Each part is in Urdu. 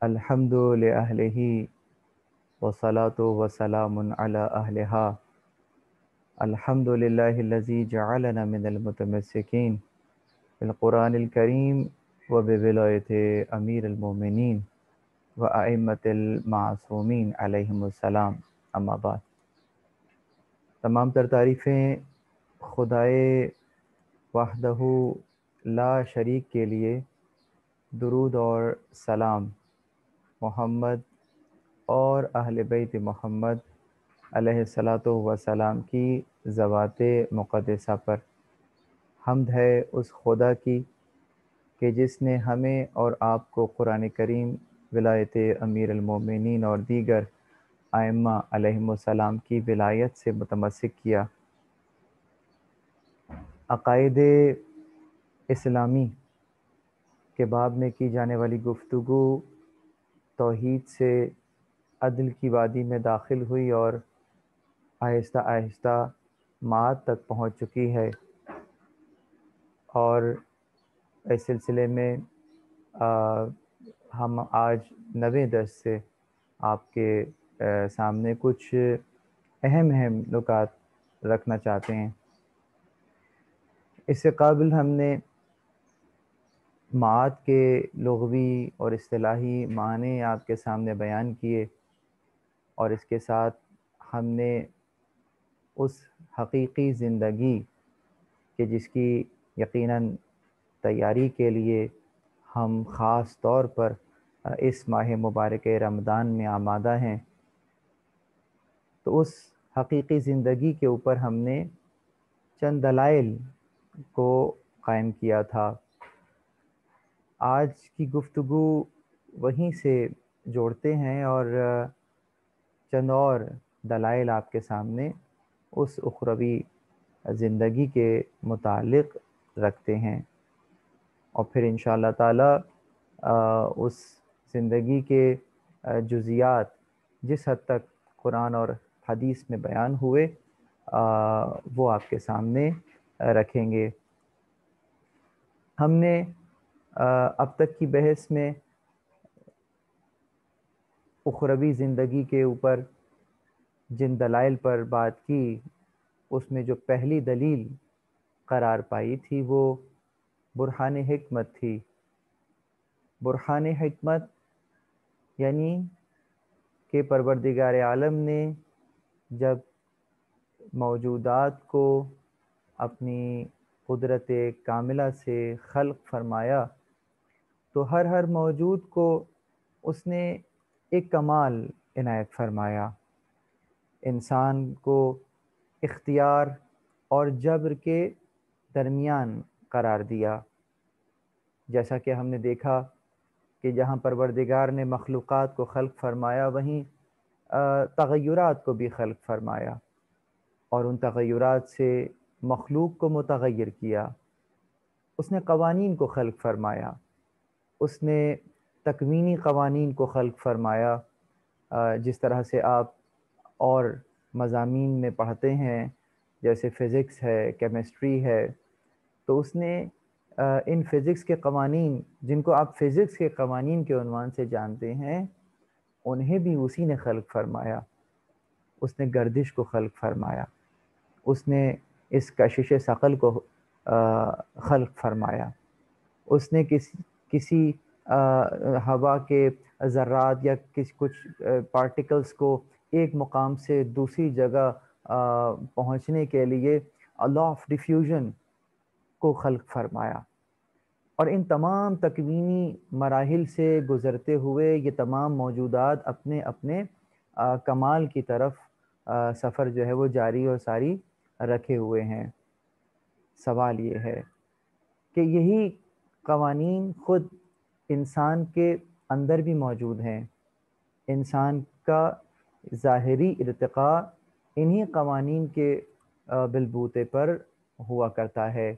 الحمد لأهله والصلاة والسلام على أهلها. الحمد لله الذي جعلنا من المتمسكين بالقرآن الكريم وبولاية أمير المؤمنين وأئمة المعصومين علیہم السلام. اما بعد، تمام تر تعریفیں خدائے وحدہ لا شریک کے لیے. درود اور سلام محمد اور اہل بیت محمد علیہ الصلاۃ والسلام کی ذوات مقدسہ پر. حمد ہے اس خدا کی کہ جس نے ہمیں اور آپ کو قرآن کریم، ولایت امیر المومنین اور دیگر ائمہ علیہم السلام کی ولایت سے متمسک کیا. عقائد اسلامی کے باب میں کی جانے والی گفتگو توحید سے عدل کی وادی میں داخل ہوئی اور آہستہ آہستہ معاد تک پہنچ چکی ہے، اور اس سلسلے میں ہم آج 90 درس سے آپ کے سامنے کچھ اہم نکات رکھنا چاہتے ہیں. اس سے قبل ہم نے معاد کے لغوی اور اصطلاحی معنی آپ کے سامنے بیان کیے، اور اس کے ساتھ ہم نے اس حقیقی زندگی کہ جس کی یقیناً تیاری کے لیے ہم خاص طور پر اس ماہ مبارک رمضان میں آمادہ ہیں، تو اس حقیقی زندگی کے اوپر ہم نے چند دلائل کو قائم کیا تھا. آج کی گفتگو وہیں سے جوڑتے ہیں اور چند اور دلائل آپ کے سامنے اس اخروی زندگی کے متعلق رکھتے ہیں، اور پھر انشاءاللہ تعالی اس زندگی کے جزیات جس حد تک قرآن اور حدیث میں بیان ہوئے وہ آپ کے سامنے رکھیں گے. ہم نے اب تک کی بحث میں اخروی زندگی کے اوپر جن دلائل پر بات کی، اس میں جو پہلی دلیل قرار پائی تھی وہ برہان حکمت تھی. برہان حکمت یعنی کہ پروردگار عالم نے جب موجودات کو اپنی قدرت کاملہ سے خلق فرمایا تو ہر موجود کو اس نے ایک کمال عنایت فرمایا. انسان کو اختیار اور جبر کے درمیان قرار دیا، جیسا کہ ہم نے دیکھا کہ جہاں پروردگار نے مخلوقات کو خلق فرمایا وہیں تغیرات کو بھی خلق فرمایا، اور ان تغیرات سے مخلوق کو متغیر کیا. اس نے قوانین کو خلق فرمایا، اس نے تکوینی قوانین کو خلق فرمایا، جس طرح سے آپ اور مضامین میں پڑھتے ہیں جیسے فزکس ہے، کیمسٹری ہے، تو اس نے ان فزکس کے قوانین جن کو آپ فزکس کے قوانین کے عنوان سے جانتے ہیں انہیں بھی اسی نے خلق فرمایا. اس نے گردش کو خلق فرمایا، اس نے اس کشش ثقل کو خلق فرمایا، اس نے کسی ہوا کے ذرات یا کچھ پارٹیکلز کو ایک مقام سے دوسری جگہ پہنچنے کے لیے لا آف ڈیفیوژن کو خلق فرمایا. اور ان تمام تکوینی مراحل سے گزرتے ہوئے یہ تمام موجودات اپنے اپنے کمال کی طرف سفر جو ہے وہ جاری اور ساری رکھے ہوئے ہیں. سوال یہ ہے کہ یہی قوانین خود انسان کے اندر بھی موجود ہیں. انسان کا ظاہری ارتقاء انہی قوانین کے بلبوتے پر ہوا کرتا ہے،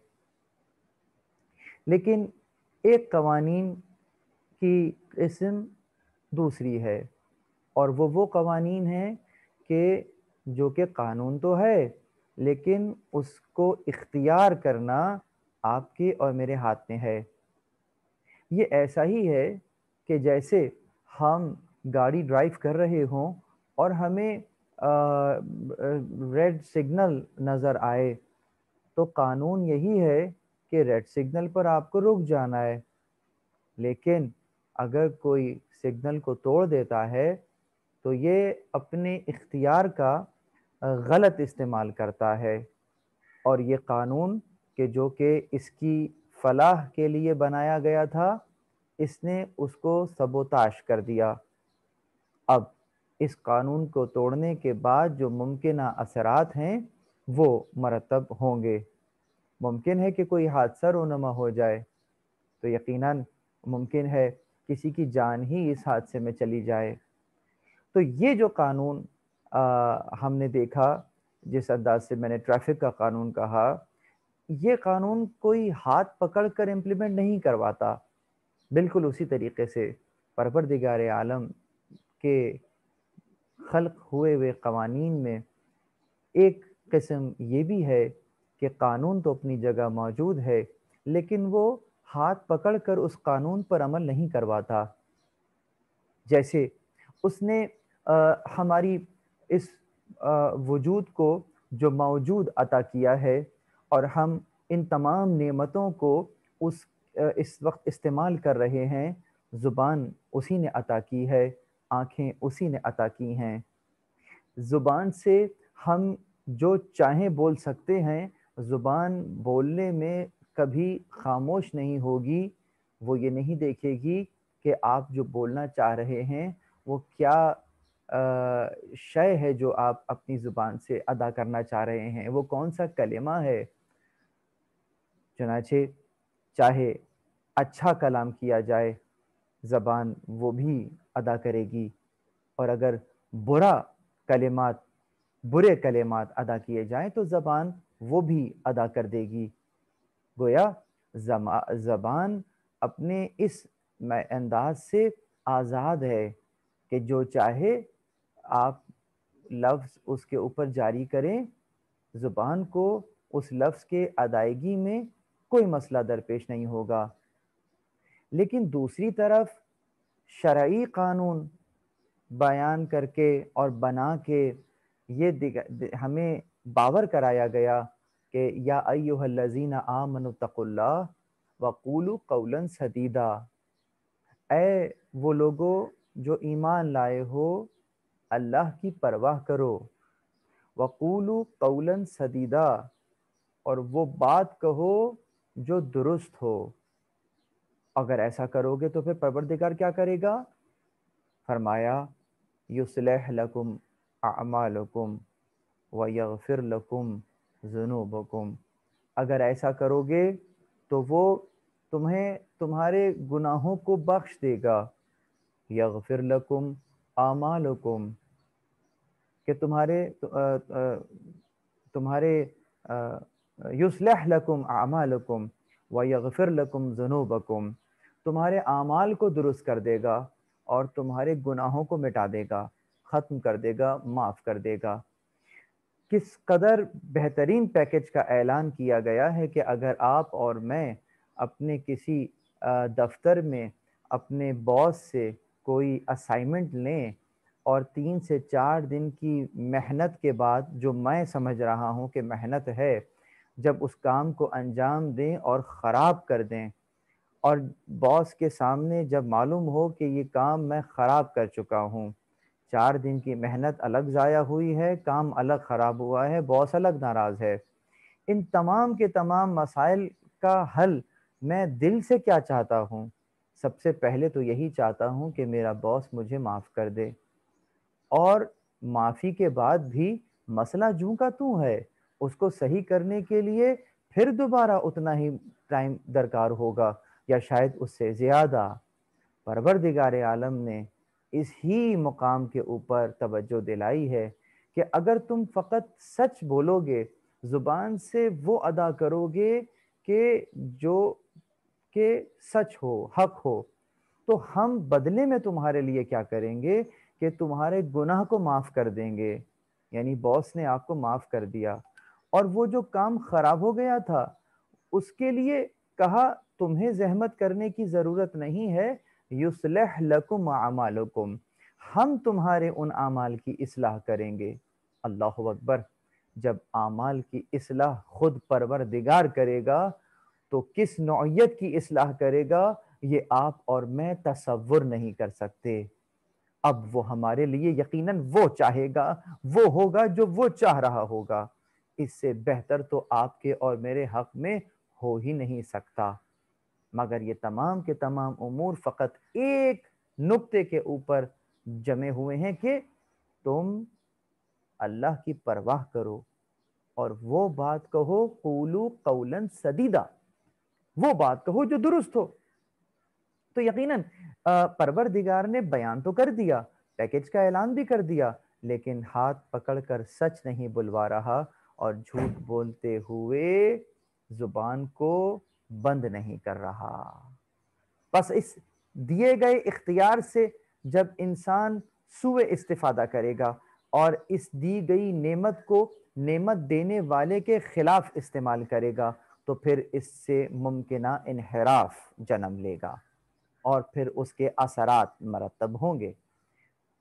لیکن ایک قوانین کی قسم دوسری ہے، اور وہ قوانین ہیں کہ جو کہ قانون تو ہے لیکن اس کو اختیار کرنا آپ کے اور میرے ہاتھ میں ہے. یہ ایسا ہی ہے کہ جیسے ہم گاڑی ڈرائیو کر رہے ہوں اور ہمیں ریڈ سگنل نظر آئے، تو قانون یہی ہے کہ ریڈ سگنل پر آپ کو رک جانا ہے، لیکن اگر کوئی سگنل کو توڑ دیتا ہے تو یہ اپنے اختیار کا غلط استعمال کرتا ہے، اور یہ قانون جو کہ اس کی فلاح کے لیے بنایا گیا تھا، اس نے اس کو سبوتاش کر دیا۔ اب اس قانون کو توڑنے کے بعد جو ممکنہ اثرات ہیں وہ مرتب ہوں گے۔ ممکن ہے کہ کوئی حادثہ رونما ہو جائے، تو یقیناً ممکن ہے کسی کی جان ہی اس حادثے میں چلی جائے۔ تو یہ جو قانون ہم نے دیکھا، جس انداز سے میں نے ٹریفک کا قانون کہا، یہ قانون کوئی ہاتھ پکڑ کر امپلیمنٹ نہیں کرواتا، بالکل اسی طریقے سے پروردگار عالم کے خلق ہوئے قوانین میں ایک قسم یہ بھی ہے کہ قانون تو اپنی جگہ موجود ہے، لیکن وہ ہاتھ پکڑ کر اس قانون پر عمل نہیں کرواتا۔ جیسے اس نے ہماری اس وجود کو جو موجود عطا کیا ہے، اور ہم ان تمام نعمتوں کو اس وقت استعمال کر رہے ہیں، زبان اسی نے عطا کی ہے، آنکھیں اسی نے عطا کی ہیں۔ زبان سے ہم جو چاہیں بول سکتے ہیں، زبان بولنے میں کبھی خاموش نہیں ہوگی، وہ یہ نہیں دیکھے گی کہ آپ جو بولنا چاہ رہے ہیں وہ کیا شے ہے جو آپ اپنی زبان سے ادا کرنا چاہ رہے ہیں، وہ کون سا کلمہ ہے۔ چنانچہ چاہے اچھا کلام کیا جائے، زبان وہ بھی ادا کرے گی، اور اگر برے کلمات ادا کیے جائیں تو زبان وہ بھی ادا کر دے گی۔ گویا زبان اپنے اس انداز سے آزاد ہے کہ جو چاہے آپ لفظ اس کے اوپر جاری کریں، زبان کو اس لفظ کے ادائیگی میں کوئی مسئلہ درپیش نہیں ہوگا۔ لیکن دوسری طرف شرعی قانون بیان کر کے اور بنا کے یہ ہمیں باور کرایا گیا کہ یا ایھا الذین آمنوا اتقوا اللہ وقولوا قولا سدیدا، اے وہ لوگوں جو ایمان لائے ہو، اللہ کی پرواہ کرو، وقولوا قولا سدیدا، اور وہ بات کہو جو درست ہو۔ اگر ایسا کرو گے تو پھر پروردگار کیا کرے گا؟ فرمایا یصلح لکم اعمالکم ویغفر لکم ذنوبکم، اگر ایسا کرو گے تو وہ تمہیں تمہارے گناہوں کو بخش دے گا۔ یغفر لکم اعمالکم، کہ تمہارے یصلح لکم اعمالکم ویغفر لکم ذنوبکم، تمہارے اعمال کو درست کر دے گا اور تمہارے گناہوں کو مٹا دے گا، ختم کر دے گا، معاف کر دے گا۔ کس قدر بہترین پیکج کا اعلان کیا گیا ہے کہ اگر آپ اور میں اپنے کسی دفتر میں اپنے باس سے کوئی اسائنمنٹ لیں، اور 3 سے 4 دن کی محنت کے بعد، جو میں سمجھ رہا ہوں کہ محنت ہے، جب اس کام کو انجام دیں اور خراب کر دیں، اور باس کے سامنے جب معلوم ہو کہ یہ کام میں خراب کر چکا ہوں، 4 دن کی محنت الگ ضائع ہوئی ہے، کام الگ خراب ہوا ہے، باس الگ ناراض ہے، ان تمام کے تمام مسائل کا حل میں دل سے کیا چاہتا ہوں؟ سب سے پہلے تو یہی چاہتا ہوں کہ میرا باس مجھے معاف کر دے، اور معافی کے بعد بھی مسئلہ جوں کا توں ہے، اس کو صحیح کرنے کے لیے پھر دوبارہ اتنا ہی ٹائم درکار ہوگا، یا شاید اس سے زیادہ۔ پروردگار عالم نے اس ہی مقام کے اوپر توجہ دلائی ہے کہ اگر تم فقط سچ بولو گے، زبان سے وہ ادا کرو گے کہ جو کہ سچ ہو، حق ہو، تو ہم بدلے میں تمہارے لیے کیا کریں گے کہ تمہارے گناہ کو معاف کر دیں گے۔ یعنی باس نے آپ کو معاف کر دیا، اور وہ جو کام خراب ہو گیا تھا اس کے لیے کہا تمہیں زحمت کرنے کی ضرورت نہیں ہے، یصلح لکم اعمالکم، ہم تمہارے ان اعمال کی اصلاح کریں گے۔ اللہ اکبر! جب اعمال کی اصلاح خود پروردگار کرے گا تو کس نوعیت کی اصلاح کرے گا یہ آپ اور میں تصور نہیں کر سکتے۔ اب وہ ہمارے لیے یقیناً وہ چاہے گا، وہ ہوگا جو وہ چاہ رہا ہوگا۔ اس سے بہتر تو آپ کے اور میرے حق میں ہو ہی نہیں سکتا۔ مگر یہ تمام کے تمام امور فقط ایک نقطے کے اوپر جمے ہوئے ہیں کہ تم اللہ کی پرواہ کرو اور وہ بات کہو، قولو قولا سدیدا، وہ بات کہو جو درست ہو۔ تو یقیناً پروردگار نے بیان تو کر دیا، پیکج کا اعلان بھی کر دیا، لیکن ہاتھ پکڑ کر سچ نہیں بلوا رہا اور جھوٹ بولتے ہوئے زبان کو بند نہیں کر رہا۔ بس اس دیے گئے اختیار سے جب انسان سوء استفادہ کرے گا اور اس دی گئی نعمت کو نعمت دینے والے کے خلاف استعمال کرے گا تو پھر اس سے ممکنہ انحراف جنم لے گا اور پھر اس کے اثرات مرتب ہوں گے۔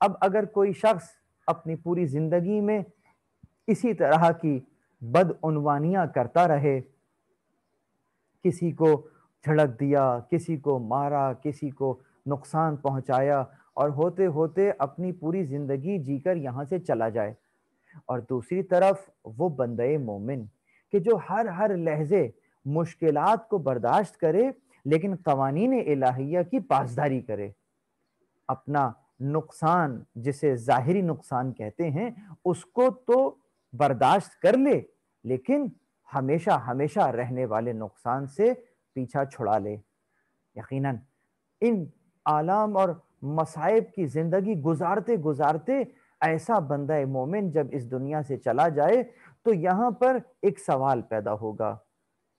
اب اگر کوئی شخص اپنی پوری زندگی میں اسی طرح کی بدعنوانیاں کرتا رہے، کسی کو جھڑک دیا، کسی کو مارا، کسی کو نقصان پہنچایا اور ہوتے ہوتے اپنی پوری زندگی جی کر یہاں سے چلا جائے، اور دوسری طرف وہ بندے مومن کہ جو ہر لحظے مشکلات کو برداشت کرے لیکن قوانین الہیہ کی پاسداری کرے، اپنا نقصان جسے ظاہری نقصان کہتے ہیں اس کو تو برداشت کر لے لیکن ہمیشہ ہمیشہ رہنے والے نقصان سے پیچھا چھڑا لے۔ یقیناً ان آلام اور مصائب کی زندگی گزارتے گزارتے ایسا بندہ مومن جب اس دنیا سے چلا جائے تو یہاں پر ایک سوال پیدا ہوگا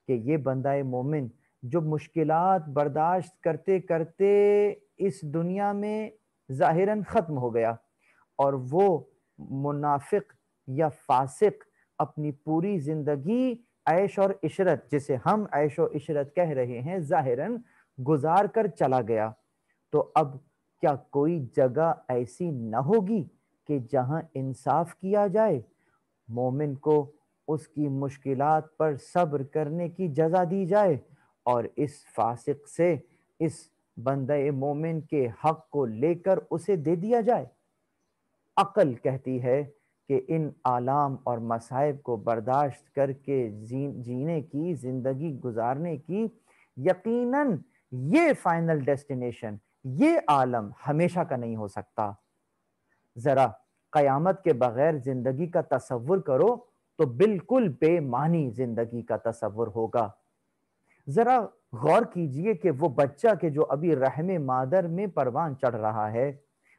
کہ یہ بندہ مومن جو مشکلات برداشت کرتے کرتے اس دنیا میں ظاہراً ختم ہو گیا، اور وہ منافق یا فاسق اپنی پوری زندگی عیش اور عشرت، جسے ہم عیش و عشرت کہہ رہے ہیں، ظاہراً گزار کر چلا گیا، تو اب کیا کوئی جگہ ایسی نہ ہوگی کہ جہاں انصاف کیا جائے، مومن کو اس کی مشکلات پر صبر کرنے کی جزا دی جائے اور اس فاسق سے اس بندہ مومن کے حق کو لے کر اسے دے دیا جائے؟ عقل کہتی ہے کہ ان آلام اور مصائب کو برداشت کر کے جینے کی، زندگی گزارنے کی یقیناً یہ فائنل ڈیسٹینیشن، یہ عالم ہمیشہ کا نہیں ہو سکتا۔ ذرا قیامت کے بغیر زندگی کا تصور کرو تو بالکل بے معنی زندگی کا تصور ہوگا۔ ذرا غور کیجئے کہ وہ بچہ کہ جو ابھی رحم مادر میں پروان چڑھ رہا ہے،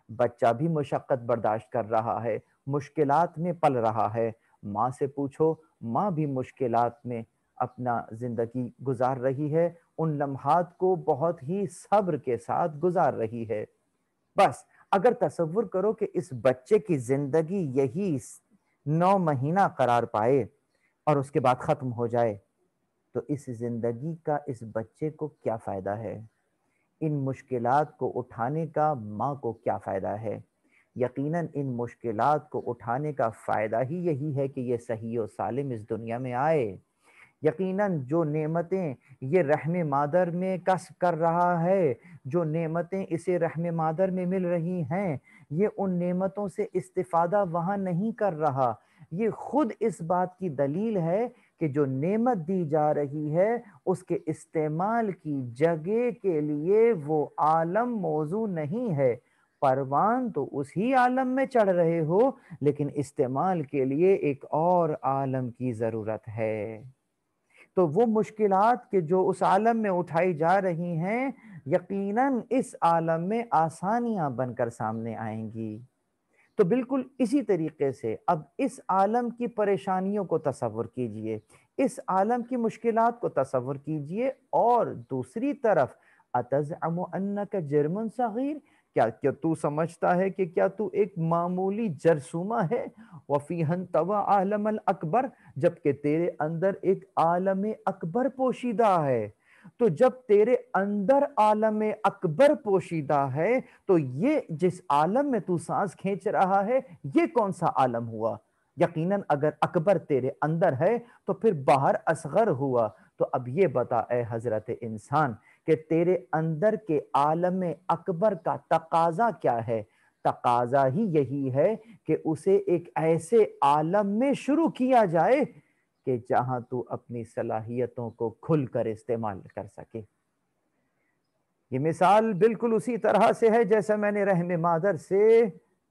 بچہ بھی مشقت برداشت کر رہا ہے، مشکلات میں پل رہا ہے، ماں سے پوچھو، ماں بھی مشکلات میں اپنا زندگی گزار رہی ہے، ان لمحات کو بہت ہی صبر کے ساتھ گزار رہی ہے۔ بس اگر تصور کرو کہ اس بچے کی زندگی یہی 9 مہینہ قرار پائے اور اس کے بعد ختم ہو جائے تو اس زندگی کا اس بچے کو کیا فائدہ ہے؟ ان مشکلات کو اٹھانے کا ماں کو کیا فائدہ ہے؟ یقیناً ان مشکلات کو اٹھانے کا فائدہ ہی یہی ہے کہ یہ صحیح و سالم اس دنیا میں آئے۔ یقیناً جو نعمتیں یہ رحم مادر میں کسب کر رہا ہے، جو نعمتیں اسے رحم مادر میں مل رہی ہیں، یہ ان نعمتوں سے استفادہ وہاں نہیں کر رہا۔ یہ خود اس بات کی دلیل ہے کہ جو نعمت دی جا رہی ہے اس کے استعمال کی جگہ کے لیے وہ عالم موزوں نہیں ہے۔ پروان تو اسی عالم میں چڑھ رہے ہو لیکن استعمال کے لیے ایک اور عالم کی ضرورت ہے۔ تو وہ مشکلات کہ جو اس عالم میں اٹھائی جا رہی ہیں یقیناً اس عالم میں آسانیاں بن کر سامنے آئیں گی۔ تو بالکل اسی طریقے سے اب اس عالم کی پریشانیوں کو تصور کیجئے، اس عالم کی مشکلات کو تصور کیجئے، اور دوسری طرف اتزعم انک جرم صغیر، کیا تو سمجھتا ہے کہ کیا تو ایک معمولی جرثومہ ہے؟ وفیہ انطوی عالم الاکبر، جبکہ تیرے اندر ایک عالم اکبر پوشیدہ ہے۔ تو جب تیرے اندر عالم اکبر پوشیدہ ہے تو یہ جس عالم میں تو سانس کھینچ رہا ہے یہ کون سا عالم ہوا؟ یقیناً اگر اکبر تیرے اندر ہے تو پھر باہر اصغر ہوا۔ تو اب یہ بتا اے حضرت انسان کہ تیرے اندر کے عالم اکبر کا تقاضا کیا ہے؟ تقاضا ہی یہی ہے کہ اسے ایک ایسے عالم میں شروع کیا جائے کہ جہاں تو اپنی صلاحیتوں کو کھل کر استعمال کر سکے۔ یہ مثال بالکل اسی طرح سے ہے جیسا میں نے رحم مادر سے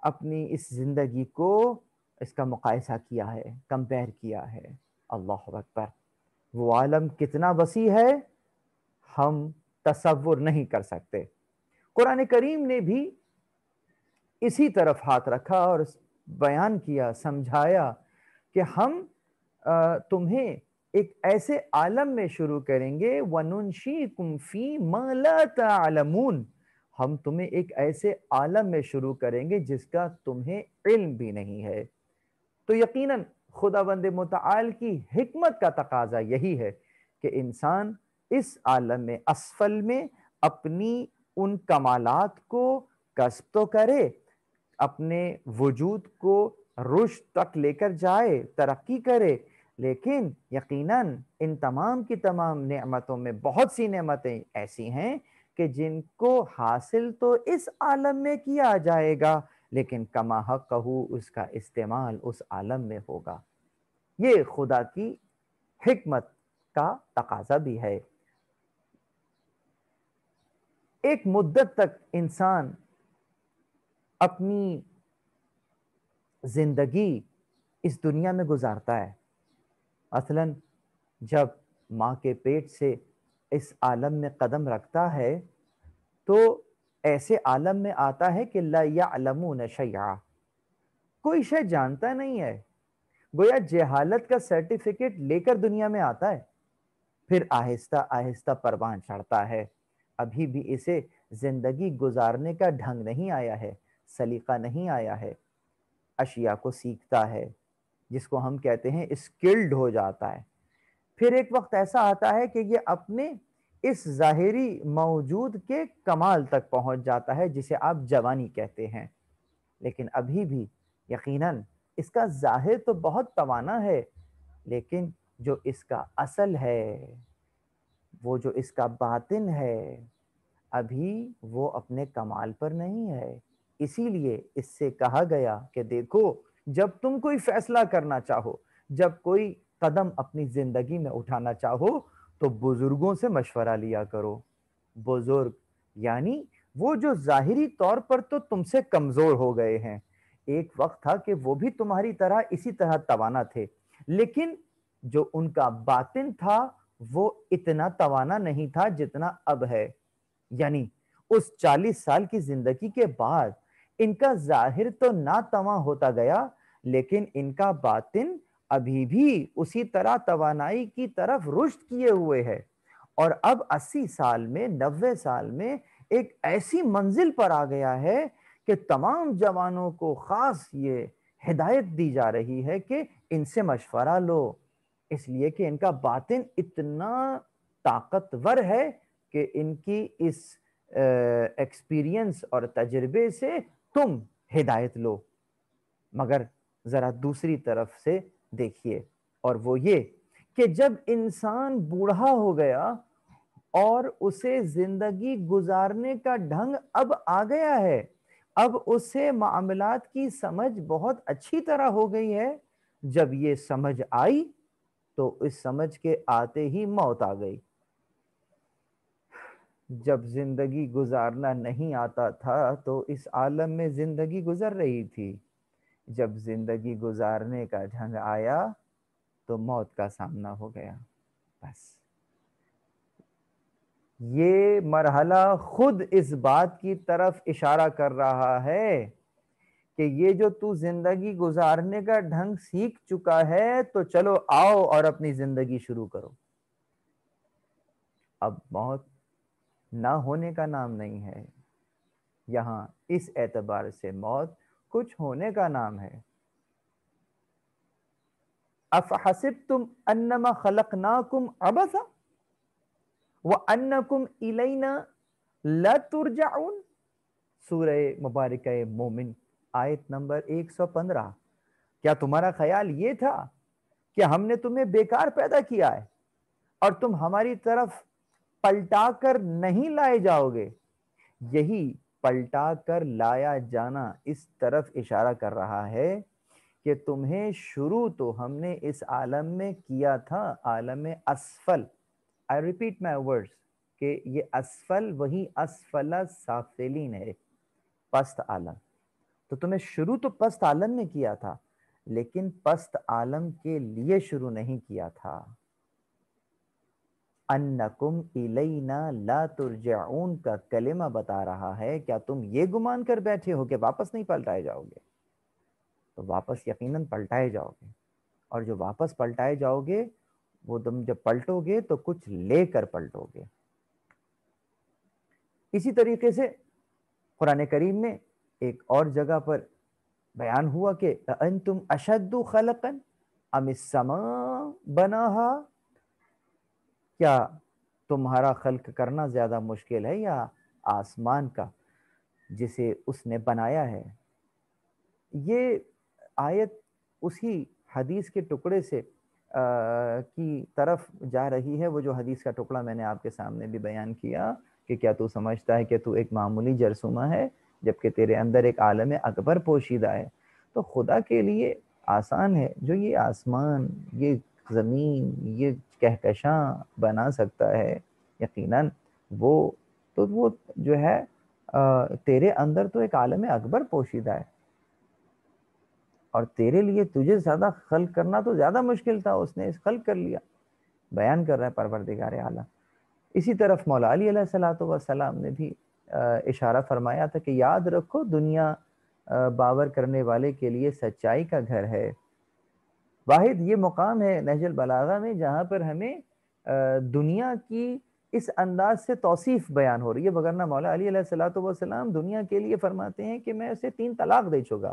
اپنی اس زندگی کو اس کا مقایسہ کیا ہے، کمپیر کیا ہے۔ اللہ اکبر، وہ عالم کتنا وسیع ہے ہم تصور نہیں کر سکتے۔ قرآن کریم نے بھی اسی طرف ہاتھ رکھا اور بیان کیا، سمجھایا کہ ہم تمہیں ایک ایسے عالم میں شروع کریں گے وَنُنْشِئْكُمْ فِي مَا لَا تَعْلَمُونَ، ہم تمہیں ایک ایسے عالم میں شروع کریں گے جس کا تمہیں علم بھی نہیں ہے۔ تو یقیناً خداوند متعال کی حکمت کا تقاضا یہی ہے کہ انسان اس عالم میں اسفل میں اپنی ان کمالات کو کسب تو کرے، اپنے وجود کو رشد تک لے کر جائے، ترقی کرے، لیکن یقیناً ان تمام کی تمام نعمتوں میں بہت سی نعمتیں ایسی ہیں کہ جن کو حاصل تو اس عالم میں کیا جائے گا لیکن کما حقہ اس کا استعمال اس عالم میں ہوگا۔ یہ خدا کی حکمت کا تقاضا بھی ہے۔ ایک مدت تک انسان اپنی زندگی اس دنیا میں گزارتا ہے، مثلا جب ماں کے پیٹ سے اس عالم میں قدم رکھتا ہے تو ایسے عالم میں آتا ہے کہ لا یعلمون شیئا، کوئی شے جانتا نہیں ہے، گویا جہالت کا سرٹیفکیٹ لے کر دنیا میں آتا ہے، پھر آہستہ آہستہ پروان چڑھتا ہے۔ ابھی بھی اسے زندگی گزارنے کا ڈھنگ نہیں آیا ہے، سلیقہ نہیں آیا ہے، اشیاء کو سیکھتا ہے جس کو ہم کہتے ہیں اسکلڈ ہو جاتا ہے۔ پھر ایک وقت ایسا آتا ہے کہ یہ اپنے اس ظاہری موجود کے کمال تک پہنچ جاتا ہے جسے آپ جوانی کہتے ہیں، لیکن ابھی بھی یقیناً اس کا ظاہر تو بہت توانا ہے، لیکن جو اس کا اصل ہے، وہ جو اس کا باطن ہے، ابھی وہ اپنے کمال پر نہیں ہے۔ اسی لیے اس سے کہا گیا کہ دیکھو جب تم کوئی فیصلہ کرنا چاہو، جب کوئی قدم اپنی زندگی میں اٹھانا چاہو تو بزرگوں سے مشورہ لیا کرو۔ بزرگ یعنی وہ جو ظاہری طور پر تو تم سے کمزور ہو گئے ہیں، ایک وقت تھا کہ وہ بھی تمہاری طرح اسی طرح توانا تھے، لیکن جو ان کا باطن تھا وہ اتنا توانا نہیں تھا جتنا اب ہے۔ یعنی اس 40 سال کی زندگی کے بعد ان کا ظاہر تو ناتواں ہوتا گیا لیکن ان کا باطن ابھی بھی اسی طرح توانائی کی طرف رشد کیے ہوئے ہے، اور اب 80 سال میں 90 سال میں ایک ایسی منزل پر آ گیا ہے کہ تمام جوانوں کو خاص یہ ہدایت دی جا رہی ہے کہ ان سے مشورہ لو، اس لیے کہ ان کا باطن اتنا طاقتور ہے کہ ان کی اس ایکسپیرینس اور تجربے سے تم ہدایت لو۔ مگر ذرا دوسری طرف سے دیکھیے، اور وہ یہ کہ جب انسان بوڑھا ہو گیا اور اسے زندگی گزارنے کا ڈھنگ اب آ گیا ہے، اب اسے معاملات کی سمجھ بہت اچھی طرح ہو گئی ہے، جب یہ سمجھ آئی تو اس سمجھ کے آتے ہی موت آ گئی۔ جب زندگی گزارنا نہیں آتا تھا تو اس عالم میں زندگی گزر رہی تھی، جب زندگی گزارنے کا ڈھنگ آیا تو موت کا سامنا ہو گیا۔ بس یہ مرحلہ خود اس بات کی طرف اشارہ کر رہا ہے کہ یہ جو تو زندگی گزارنے کا ڈھنگ سیکھ چکا ہے تو چلو آؤ اور اپنی زندگی شروع کرو۔ اب موت نہ ہونے کا نام نہیں ہے، یہاں اس اعتبار سے موت کچھ ہونے کا نام ہے۔ افحسبتم انما خلقناکم عبثا، وَأَنَّكُمْ إِلَيْنَا لَا تُرْجَعُونَ، سورہ مبارکہ مومن آیت نمبر 115۔ کیا تمہارا خیال یہ تھا کہ ہم نے تمہیں بیکار پیدا کیا ہے اور تم ہماری طرف پلٹا کر نہیں لائے جاؤ گے؟ یہی پلٹا کر لایا جانا اس طرف اشارہ کر رہا ہے کہ تمہیں شروع تو ہم نے اس عالم میں کیا تھا، عالم اسفل۔ I repeat my words کہ یہ اسفل وہی اسفل سافلین ہے، پست عالم۔ تو تمہیں شروع تو پست عالم میں کیا تھا، لیکن پست عالم کے لیے شروع نہیں کیا تھا۔ انکم الینا لا ترجعون کا کلمہ بتا رہا ہے کیا تم یہ گمان کر بیٹھے ہو کہ واپس نہیں پلٹائے جاؤ گے؟ تو واپس یقیناً پلٹائے جاؤ گے، اور جو واپس پلٹائے جاؤ گے وہ تم جب پلٹو گے تو کچھ لے کر پلٹو گے۔ اسی طریقے سے قرآن کریم میں ایک اور جگہ پر بیان ہوا کہ انتم اشد خلقا ام السماء بناہا، کیا تمہارا خلق کرنا زیادہ مشکل ہے یا آسمان کا جسے اس نے بنایا ہے؟ یہ آیت اسی حدیث کے ٹکڑے سے کی طرف جا رہی ہے، وہ جو حدیث کا ٹکڑا میں نے آپ کے سامنے بھی بیان کیا کہ کیا تو سمجھتا ہے کہ تو ایک معمولی جرثومہ ہے جبکہ تیرے اندر ایک عالم اکبر پوشیدہ ہے؟ تو خدا کے لیے آسان ہے جو یہ آسمان، یہ زمین، یہ کہکشاں بنا سکتا ہے، یقیناً وہ جو ہے تیرے اندر تو ایک عالم اکبر پوشیدہ ہے، اور تیرے لیے تجھے زیادہ خلق کرنا تو زیادہ مشکل تھا، اس نے اس خلق کر لیا۔ بیان کر رہا ہے پروردگار اعلیٰ۔ اسی طرف مولا علی علیہ السلام نے بھی اشارہ فرمایا تھا کہ یاد رکھو دنیا باور کرنے والے کے لیے سچائی کا گھر ہے۔ واحد یہ مقام ہے نہج البلاغہ میں جہاں پر ہمیں دنیا کی اس انداز سے توصیف بیان ہو رہی ہے، وگرنہ مولا علی علیہ السلام دنیا کے لیے فرماتے ہیں کہ میں اسے 3 طلاق دے چکا۔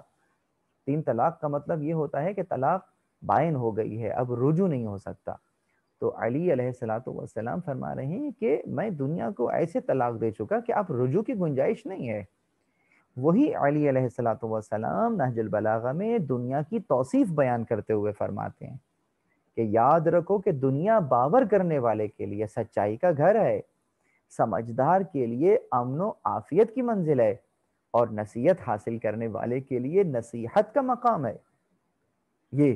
3 طلاق کا مطلب یہ ہوتا ہے کہ طلاق بائن ہو گئی ہے، اب رجوع نہیں ہو سکتا۔ تو علی علیہ السلام فرما رہے ہیں کہ میں دنیا کو ایسے طلاق دے چکا کہ اب رجوع کی گنجائش نہیں ہے۔ وہی علی علیہ السلام نہج البلاغہ میں دنیا کی توصیف بیان کرتے ہوئے فرماتے ہیں کہ یاد رکھو کہ دنیا باور کرنے والے کے لیے سچائی کا گھر ہے، سمجھدار کے لیے امن و عافیت کی منزل ہے، اور نصیحت حاصل کرنے والے کے لیے نصیحت کا مقام ہے، یہ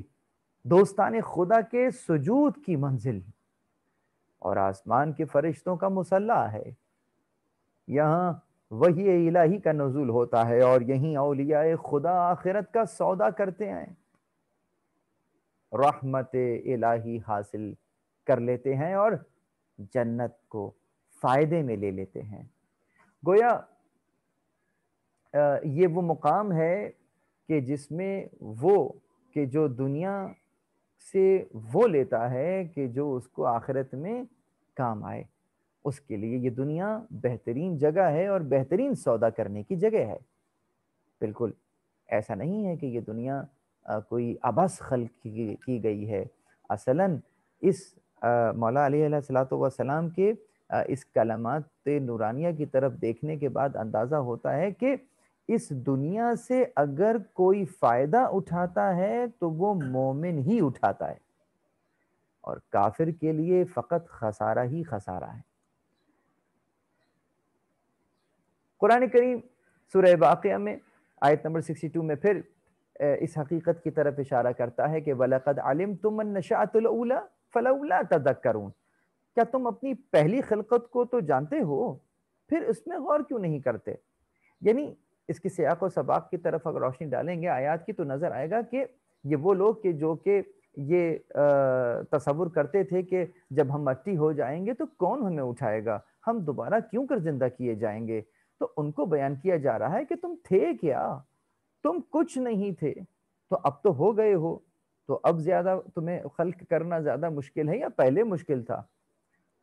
دوستان خدا کے سجود کی منزل اور آسمان کے فرشتوں کا مصلی ہے۔ یہاں وحی الہی کا نزول ہوتا ہے اور یہیں اولیاء خدا آخرت کا سودا کرتے ہیں، رحمت الہی حاصل کر لیتے ہیں اور جنت کو فائدے میں لے لیتے ہیں۔ گویا یہ وہ مقام ہے کہ جس میں وہ کہ جو دنیا سے وہ لیتا ہے کہ جو اس کو آخرت میں کام آئے، اس کے لیے یہ دنیا بہترین جگہ ہے اور بہترین سودا کرنے کی جگہ ہے۔ بالکل ایسا نہیں ہے کہ یہ دنیا کوئی عبث خلق کی گئی ہے۔ اصلاً اس مولا علیہ السلام کے اس کلمات نورانیہ کی طرف دیکھنے کے بعد اندازہ ہوتا ہے کہ اس دنیا سے اگر کوئی فائدہ اٹھاتا ہے تو وہ مومن ہی اٹھاتا ہے، اور کافر کے لیے فقط خسارہ ہی خسارہ ہے۔ قرآن کریم سورہ واقعہ میں آیت نمبر 62 میں پھر اس حقیقت کی طرف اشارہ کرتا ہے کہ وَلَقَدْ عَلِمْتُمُ النَّشَأَةَ الْأُولَىٰ فَلَوْلَا تَذَكَّرُونَ، کیا تم اپنی پہلی خلقت کو تو جانتے ہو، پھر اس میں غور کیوں نہیں کرتے؟ یعنی اس کی سیاق و سباق کی طرف اگر روشنی ڈالیں گے آیات کی تو نظر آئے گا کہ یہ وہ لوگ کہ جو کہ یہ تصور کرتے تھے کہ جب ہم مٹی ہو جائیں گے تو کون ہمیں اٹھائے گا، ہم دوبارہ کیوں کر زندہ کیے جائیں گے، تو ان کو بیان کیا جا رہا ہے کہ تم تھے کیا، تم کچھ نہیں تھے، تو اب تو ہو گئے ہو، تو اب زیادہ تمہیں خلق کرنا زیادہ مشکل ہے یا پہلے مشکل تھا؟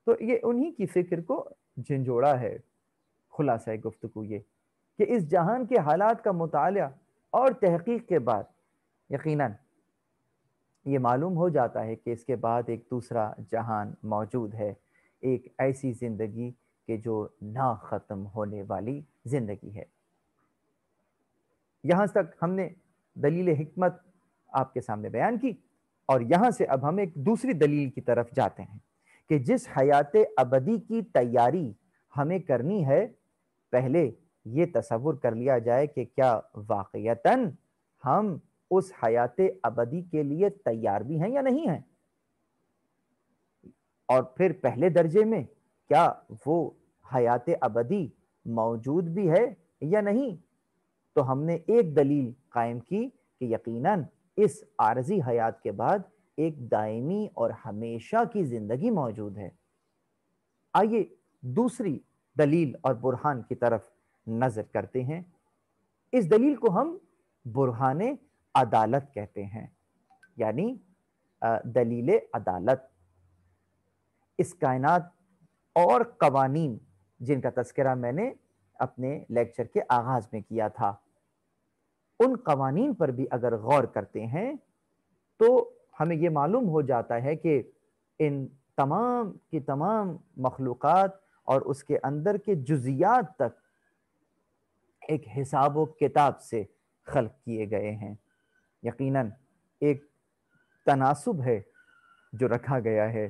تو یہ انہی کی فکر کو جھنجھوڑا ہے۔ خلاصہ گفتگو یہ کہ اس جہان کے حالات کا مطالعہ اور تحقیق کے بعد یقیناً یہ معلوم ہو جاتا ہے کہ اس کے بعد ایک دوسرا جہان موجود ہے، ایک ایسی زندگی کہ جو نہ ختم ہونے والی زندگی ہے۔ یہاں تک ہم نے دلیل حکمت آپ کے سامنے بیان کی، اور یہاں سے اب ہم ایک دوسری دلیل کی طرف جاتے ہیں کہ جس حیات ابدی کی تیاری ہمیں کرنی ہے، پہلے یہ تصور کر لیا جائے کہ کیا واقعتاً ہم اس حیات ابدی کے لیے تیار بھی ہیں یا نہیں ہیں، اور پھر پہلے درجے میں کیا وہ حیات ابدی موجود بھی ہے یا نہیں۔ تو ہم نے ایک دلیل قائم کی کہ یقیناً اس عارضی حیات کے بعد ایک دائمی اور ہمیشہ کی زندگی موجود ہے۔ آئیے دوسری دلیل اور برہان کی طرف نظر کرتے ہیں۔ اس دلیل کو ہم برہان عدالت کہتے ہیں، یعنی دلیل عدالت۔ اس کائنات اور قوانین جن کا تذکرہ میں نے اپنے لیکچر کے آغاز میں کیا تھا، ان قوانین پر بھی اگر غور کرتے ہیں تو ہمیں یہ معلوم ہو جاتا ہے کہ ان تمام کی تمام مخلوقات اور اس کے اندر کے جزیات تک ایک حساب و کتاب سے خلق کیے گئے ہیں۔ یقیناً ایک تناسب ہے جو رکھا گیا ہے۔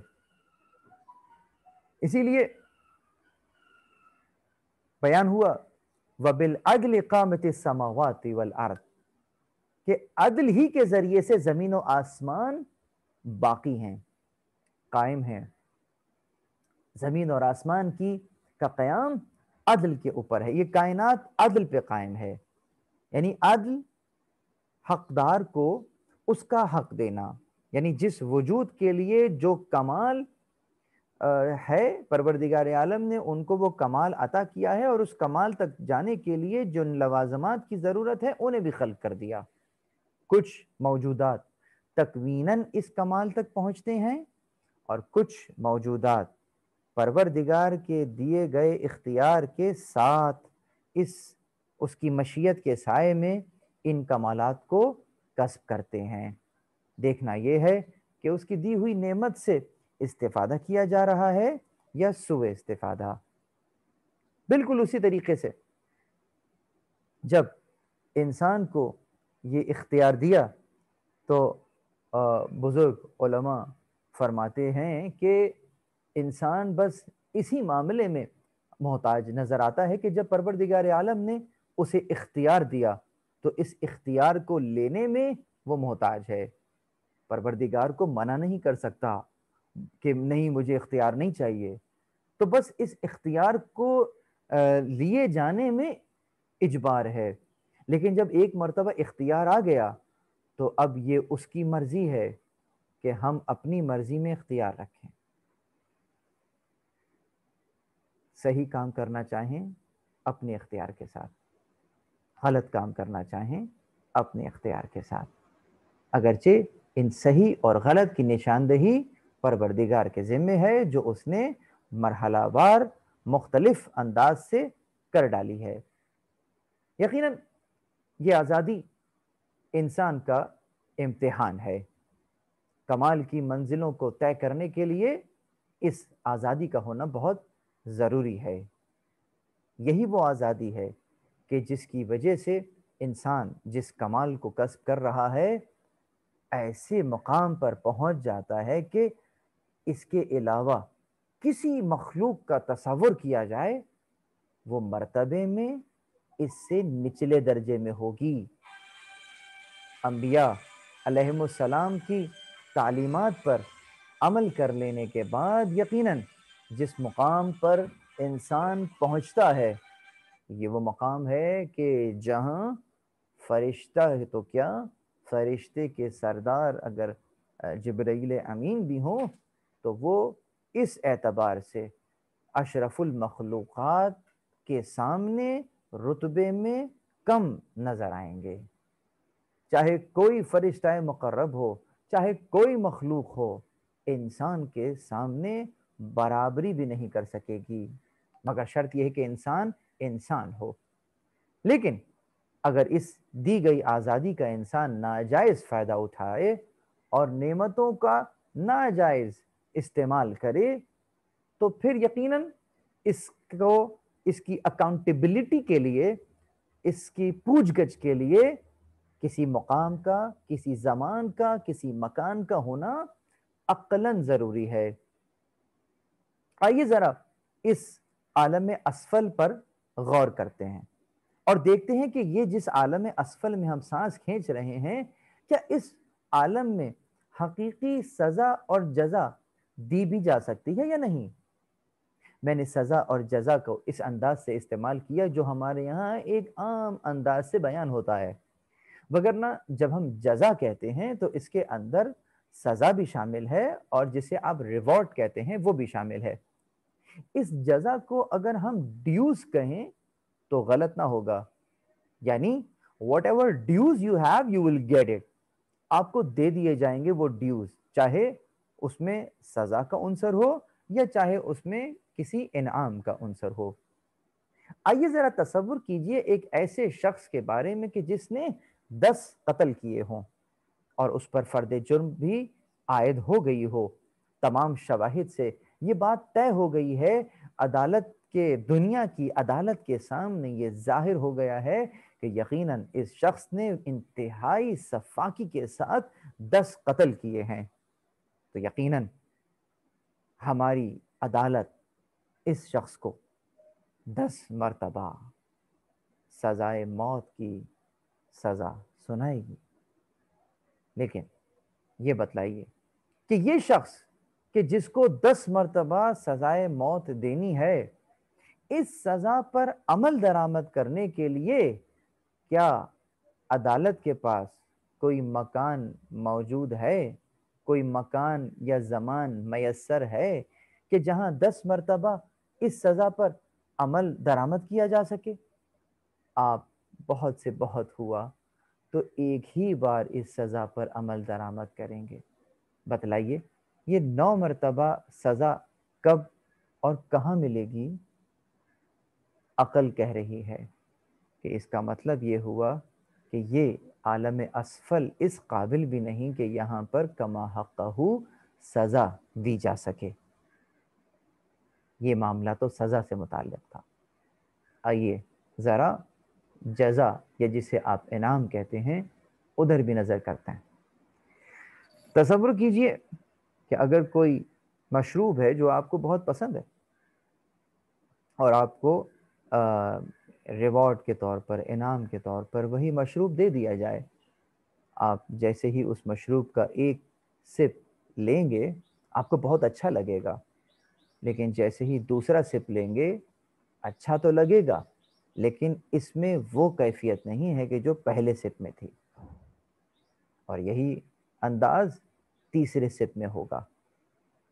اسی لیے بیان ہوا وَبِالْعَدْلِ قَامَتِ السَّمَاوَاتِ وَالْأَرْضِ، کہ عدل ہی کے ذریعے سے زمین و آسمان باقی ہیں، قائم ہیں۔ زمین اور آسمان کا قیام عدل کے اوپر ہے، یہ کائنات عدل پہ قائم ہے، یعنی عدل، حقدار کو اس کا حق دینا، یعنی جس وجود کے لیے جو کمال ہے پروردگار عالم نے ان کو وہ کمال عطا کیا ہے، اور اس کمال تک جانے کے لیے جن لوازمات کی ضرورت ہے انہیں بھی خلق کر دیا۔ کچھ موجودات تکویناً اس کمال تک پہنچتے ہیں، اور کچھ موجودات پروردگار کے دیے گئے اختیار کے ساتھ اس کی مشیت کے سائے میں ان کمالات کو کسب کرتے ہیں۔ دیکھنا یہ ہے کہ اس کی دی ہوئی نعمت سے استفادہ کیا جا رہا ہے یا سوء استفادہ۔ بالکل اسی طریقے سے جب انسان کو یہ اختیار دیا تو بزرگ علماء فرماتے ہیں کہ انسان بس اسی معاملے میں محتاج نظر آتا ہے کہ جب پروردگار عالم نے اسے اختیار دیا تو اس اختیار کو لینے میں وہ محتاج ہے۔ پروردگار کو منع نہیں کر سکتا کہ نہیں مجھے اختیار نہیں چاہیے، تو بس اس اختیار کو لیے جانے میں اجبار ہے۔ لیکن جب ایک مرتبہ اختیار آ گیا تو اب یہ اس کی مرضی ہے کہ ہم اپنی مرضی میں اختیار رکھیں، صحیح کام کرنا چاہیں اپنے اختیار کے ساتھ، غلط کام کرنا چاہیں اپنے اختیار کے ساتھ، اگرچہ ان صحیح اور غلط کی نشاندہی پروردگار کے ذمہ ہے جو اس نے مرحلہ وار مختلف انداز سے کر ڈالی ہے۔ یقیناً یہ آزادی انسان کا امتحان ہے۔ کمال کی منزلوں کو طے کرنے کے لیے اس آزادی کا ہونا بہت ضروری ہے۔ یہی وہ آزادی ہے کہ جس کی وجہ سے انسان جس کمال کو کسب کر رہا ہے ایسے مقام پر پہنچ جاتا ہے کہ اس کے علاوہ کسی مخلوق کا تصور کیا جائے وہ مرتبے میں اس سے نچلے درجے میں ہوگی۔ انبیاء علیہم السلام کی تعلیمات پر عمل کر لینے کے بعد یقیناً جس مقام پر انسان پہنچتا ہے یہ وہ مقام ہے کہ جہاں فرشتہ ہے تو کیا، فرشتے کے سردار اگر جبرائیل امین بھی ہوں تو وہ اس اعتبار سے اشرف المخلوقات کے سامنے رتبے میں کم نظر آئیں گے۔ چاہے کوئی فرشتہ مقرب ہو، چاہے کوئی مخلوق ہو، انسان کے سامنے برابری بھی نہیں کر سکے گی، مگر شرط یہ ہے کہ انسان ہو۔ لیکن اگر اس دی گئی آزادی کا انسان ناجائز فائدہ اٹھائے اور نعمتوں کا ناجائز استعمال کرے تو پھر یقیناً اس کو اس کی اکاؤنٹیبلٹی کے لیے، اس کی پوچھ گچھ کے لیے کسی مقام کا، کسی زمان کا، کسی مکان کا ہونا عقلاً ضروری ہے۔ آئیے ذرا اس عالم اسفل پر غور کرتے ہیں اور دیکھتے ہیں کہ یہ جس عالم اسفل میں ہم سانس کھینچ رہے ہیں، کیا اس عالم میں حقیقی سزا اور جزا دی بھی جا سکتی ہے یا نہیں؟ میں نے سزا اور جزا کو اس انداز سے استعمال کیا جو ہمارے یہاں ایک عام انداز سے بیان ہوتا ہے، وگرنہ جب ہم جزا کہتے ہیں تو اس کے اندر سزا بھی شامل ہے اور جسے آپ ریوارڈ کہتے ہیں وہ بھی شامل ہے۔ اس جزا کو اگر ہم ڈیوز کہیں تو غلط نہ ہوگا، یعنی whatever dues you have you will get it, آپ کو دے دیے جائیں گے وہ ڈیوز، چاہے اس میں سزا کا عنصر ہو یا چاہے اس میں کسی انعام کا عنصر ہو۔ آئیے ذرا تصور کیجئے ایک ایسے شخص کے بارے میں کہ جس نے 10 قتل کیے ہوں اور اس پر فرد جرم بھی عائد ہو گئی ہو، تمام شواہد سے یہ بات طے ہو گئی ہے، عدالت کے دنیا کی عدالت کے سامنے یہ ظاہر ہو گیا ہے کہ یقیناً اس شخص نے انتہائی سفاکی کے ساتھ 10 قتل کیے ہیں، تو یقیناً ہماری عدالت اس شخص کو 10 مرتبہ سزائے موت کی سزا سنائے گی۔ لیکن یہ بتلائیے کہ یہ شخص کہ جس کو 10 مرتبہ سزائے موت دینی ہے، اس سزا پر عمل درآمد کرنے کے لیے کیا عدالت کے پاس کوئی مکان موجود ہے، کوئی مکان یا زمان میسر ہے کہ جہاں 10 مرتبہ اس سزا پر عمل درآمد کیا جا سکے؟ آپ بہت سے بہت ہوا تو ایک ہی بار اس سزا پر عمل درآمد کریں گے۔ بتلائیے یہ 9 مرتبہ سزا کب اور کہاں ملے گی؟ عقل کہہ رہی ہے کہ اس کا مطلب یہ ہوا کہ یہ عالم اسفل اس قابل بھی نہیں کہ یہاں پر کما حقہ سزا دی جا سکے۔ یہ معاملہ تو سزا سے متعلق تھا۔ آئیے ذرا جزا یا جسے آپ انعام کہتے ہیں ادھر بھی نظر کرتے ہیں۔ تصور کیجئے کہ اگر کوئی مشروب ہے جو آپ کو بہت پسند ہے اور آپ کو ریوارڈ کے طور پر، انعام کے طور پر وہی مشروب دے دیا جائے، آپ جیسے ہی اس مشروب کا ایک سپ لیں گے آپ کو بہت اچھا لگے گا، لیکن جیسے ہی دوسرا سپ لیں گے اچھا تو لگے گا لیکن اس میں وہ کیفیت نہیں ہے کہ جو پہلے سپ میں تھی، اور یہی انداز تیسرے سپ میں ہوگا،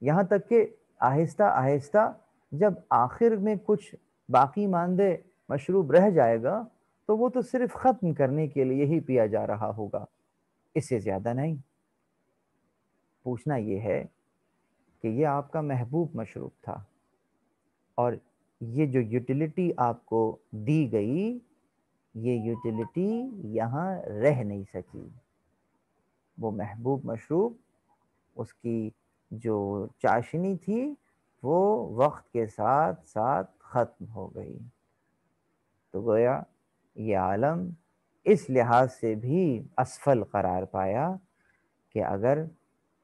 یہاں تک کہ آہستہ آہستہ جب آخر میں کچھ باقی ماندے مشروب رہ جائے گا تو وہ تو صرف ختم کرنے کے لیے ہی پیا جا رہا ہوگا، اس سے زیادہ نہیں۔ پوچھنا یہ ہے کہ یہ آپ کا محبوب مشروب تھا اور یہ جو یوٹیلیٹی آپ کو دی گئی، یہ یوٹیلیٹی یہاں رہ نہیں سکی، وہ محبوب مشروب، اس کی جو چاشنی تھی وہ وقت کے ساتھ ساتھ ختم ہو گئی۔ تو گویا یہ عالم اس لحاظ سے بھی اسفل قرار پایا کہ اگر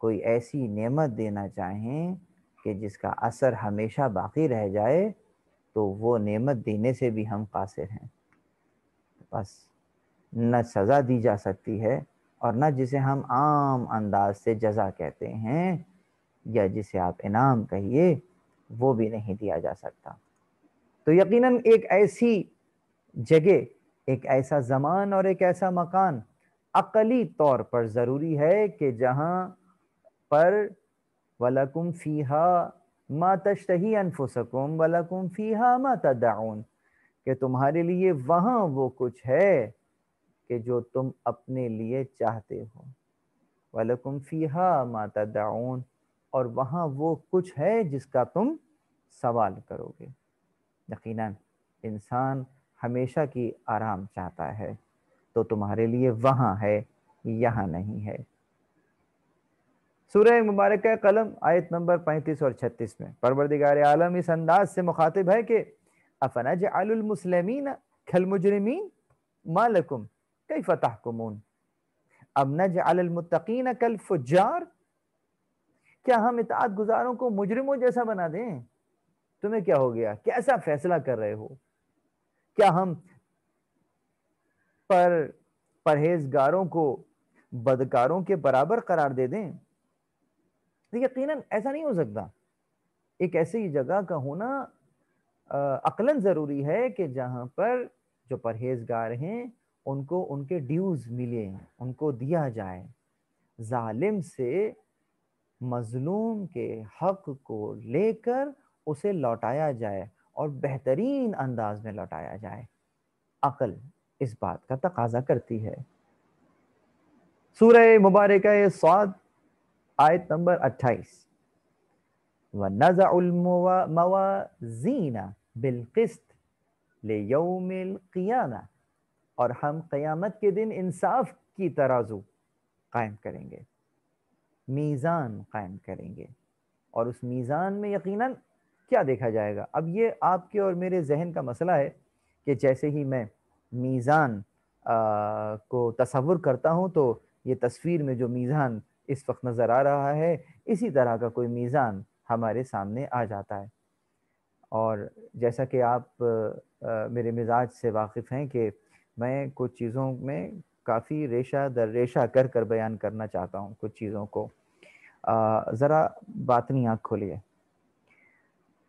کوئی ایسی نعمت دینا چاہیں کہ جس کا اثر ہمیشہ باقی رہ جائے تو وہ نعمت دینے سے بھی ہم قاصر ہیں۔ بس نہ سزا دی جا سکتی ہے اور نہ جسے ہم عام انداز سے جزا کہتے ہیں یا جسے آپ انعام کہیے وہ بھی نہیں دیا جا سکتا۔ تو یقیناً ایک ایسی جگہ، ایک ایسا زمان اور ایک ایسا مکان عقلی طور پر ضروری ہے کہ جہاں پر وَلَكُمْ فِيهَا مَا تَشْتَهِي أَنفُسُكُمْ وَلَكُمْ فِيهَا مَا تَدَّعُونَ، کہ تمہارے لیے وہاں وہ کچھ ہے کہ جو تم اپنے لیے چاہتے ہو، وَلَكُمْ فِيهَا مَا تَدَّعُونَ، اور وہاں وہ کچھ ہے جس کا تم سوال کرو گے۔ یقیناً انسان ہمیشہ کی آرام چاہتا ہے، تو تمہارے لیے وہاں ہے، یہاں نہیں ہے۔ سورہ مبارکہ قلم آیت نمبر 35 اور 36 میں پروردگار عالم اس انداز سے مخاطب ہے کہ افنجعل المسلمین کالمجرمین ما لکم کیف تحکمون ام نجعل المتقین کالفجار، کیا ہم اطاعت گزاروں کو مجرموں جیسا بنا دیں؟ تمہیں کیا ہو گیا؟ کیسا فیصلہ کر رہے ہو؟ کیا ہم پرہیزگاروں کو بدکاروں کے برابر قرار دے دیں؟ یقیناً ایسا نہیں ہو سکتا۔ ایک ایسی جگہ کا ہونا عقلاً ضروری ہے کہ جہاں پر جو پرہیزگار ہیں ان کو ان کے ڈیوز ملے، ان کو دیا جائے، ظالم سے مظلوم کے حق کو لے کر اسے لوٹایا جائے اور بہترین انداز میں لوٹایا جائے۔ عقل اس بات کا تقاضا کرتی ہے۔ سورہ مبارکہ صاد آیت نمبر 28، وَنَزَعُ الْمَوَازِينَ بِالْقِسْطِ لِيَوْمِ الْقِيَامَةِ، اور ہم قیامت کے دن انصاف کی ترازو قائم کریں گے، میزان قائم کریں گے، اور اس میزان میں یقیناً کیا دیکھا جائے گا؟ اب یہ آپ کے اور میرے ذہن کا مسئلہ ہے کہ جیسے ہی میں میزان کو تصور کرتا ہوں تو یہ تصویر میں جو میزان اس وقت نظر آ رہا ہے اسی طرح کا کوئی میزان ہمارے سامنے آ جاتا ہے۔ اور جیسا کہ آپ میرے مزاج سے واقف ہیں کہ میں کچھ چیزوں میں کافی ریشہ در ریشہ کر کر بیان کرنا چاہتا ہوں کچھ چیزوں کو۔ ذرا باطنی آنکھ کھولیے۔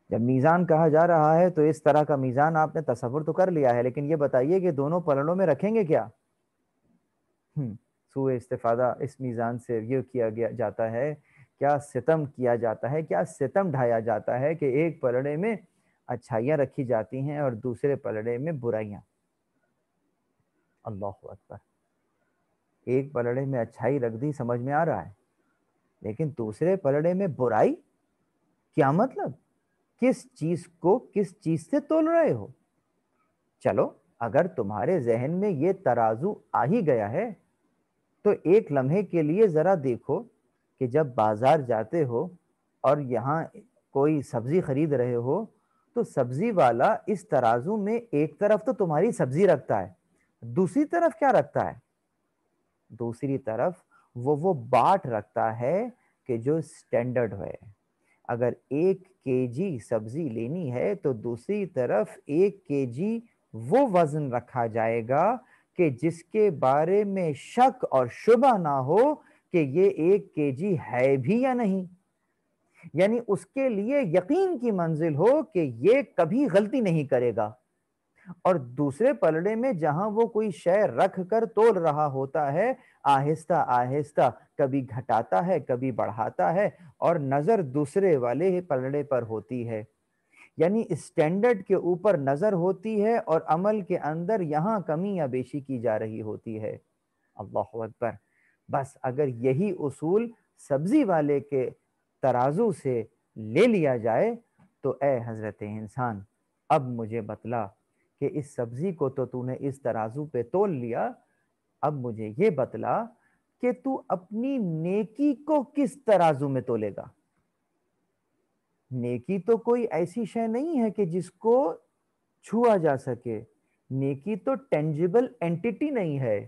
جب میزان کہا جا رہا ہے تو اس طرح کا میزان آپ نے تصور تو کر لیا ہے، لیکن یہ بتائیے کہ دونوں پلڑوں میں رکھیں گے کیا؟ سوء استفادہ اس میزان سے یہ کیا جاتا ہے، کیا ستم کیا جاتا ہے، کیا ستم ڈھایا جاتا ہے کہ ایک پلڑے میں اچھائیاں رکھی جاتی ہیں اور دوسرے پلڑے میں برائیاں۔ اللہ اکبر! ایک پلڑے میں اچھائی رکھ دی، سمجھ میں آ رہا ہے، لیکن دوسرے پلڑے میں برائی، کیا مطلب؟ کس چیز کو کس چیز سے تول رہے ہو؟ چلو اگر تمہارے ذہن میں یہ ترازو آ ہی گیا ہے تو ایک لمحے کے لیے ذرا دیکھو کہ جب بازار جاتے ہو اور یہاں کوئی سبزی خرید رہے ہو تو سبزی والا اس ترازو میں ایک طرف تو تمہاری سبزی رکھتا ہے، دوسری طرف کیا رکھتا ہے؟ دوسری طرف وہ باٹ رکھتا ہے کہ جو سٹینڈرڈ ہے۔ اگر 1 kg سبزی لینی ہے تو دوسری طرف 1 kg وہ وزن رکھا جائے گا کہ جس کے بارے میں شک اور شبہ نہ ہو کہ یہ 1 kg ہے بھی یا نہیں، یعنی اس کے لیے یقین کی منزل ہو کہ یہ کبھی غلطی نہیں کرے گا۔ اور دوسرے پلڑے میں جہاں وہ کوئی شے رکھ کر تول رہا ہوتا ہے، آہستہ آہستہ کبھی گھٹاتا ہے کبھی بڑھاتا ہے اور نظر دوسرے والے پلڑے پر ہوتی ہے، یعنی اسٹینڈرڈ کے اوپر نظر ہوتی ہے اور عمل کے اندر یہاں کمی یا بیشی کی جا رہی ہوتی ہے۔ اللہ اکبر! بس اگر یہی اصول سبزی والے کے ترازو سے لے لیا جائے تو اے حضرت انسان، اب مجھے بتلا کہ اس سبزی کو تو نے اس ترازو پہ تول لیا، اب مجھے یہ بتلا کہ تو اپنی نیکی کو کس ترازو میں تولے گا؟ نیکی تو کوئی ایسی شے نہیں ہے کہ جس کو چھوا جا سکے، نیکی تو ٹینجیبل اینٹیٹی نہیں ہے،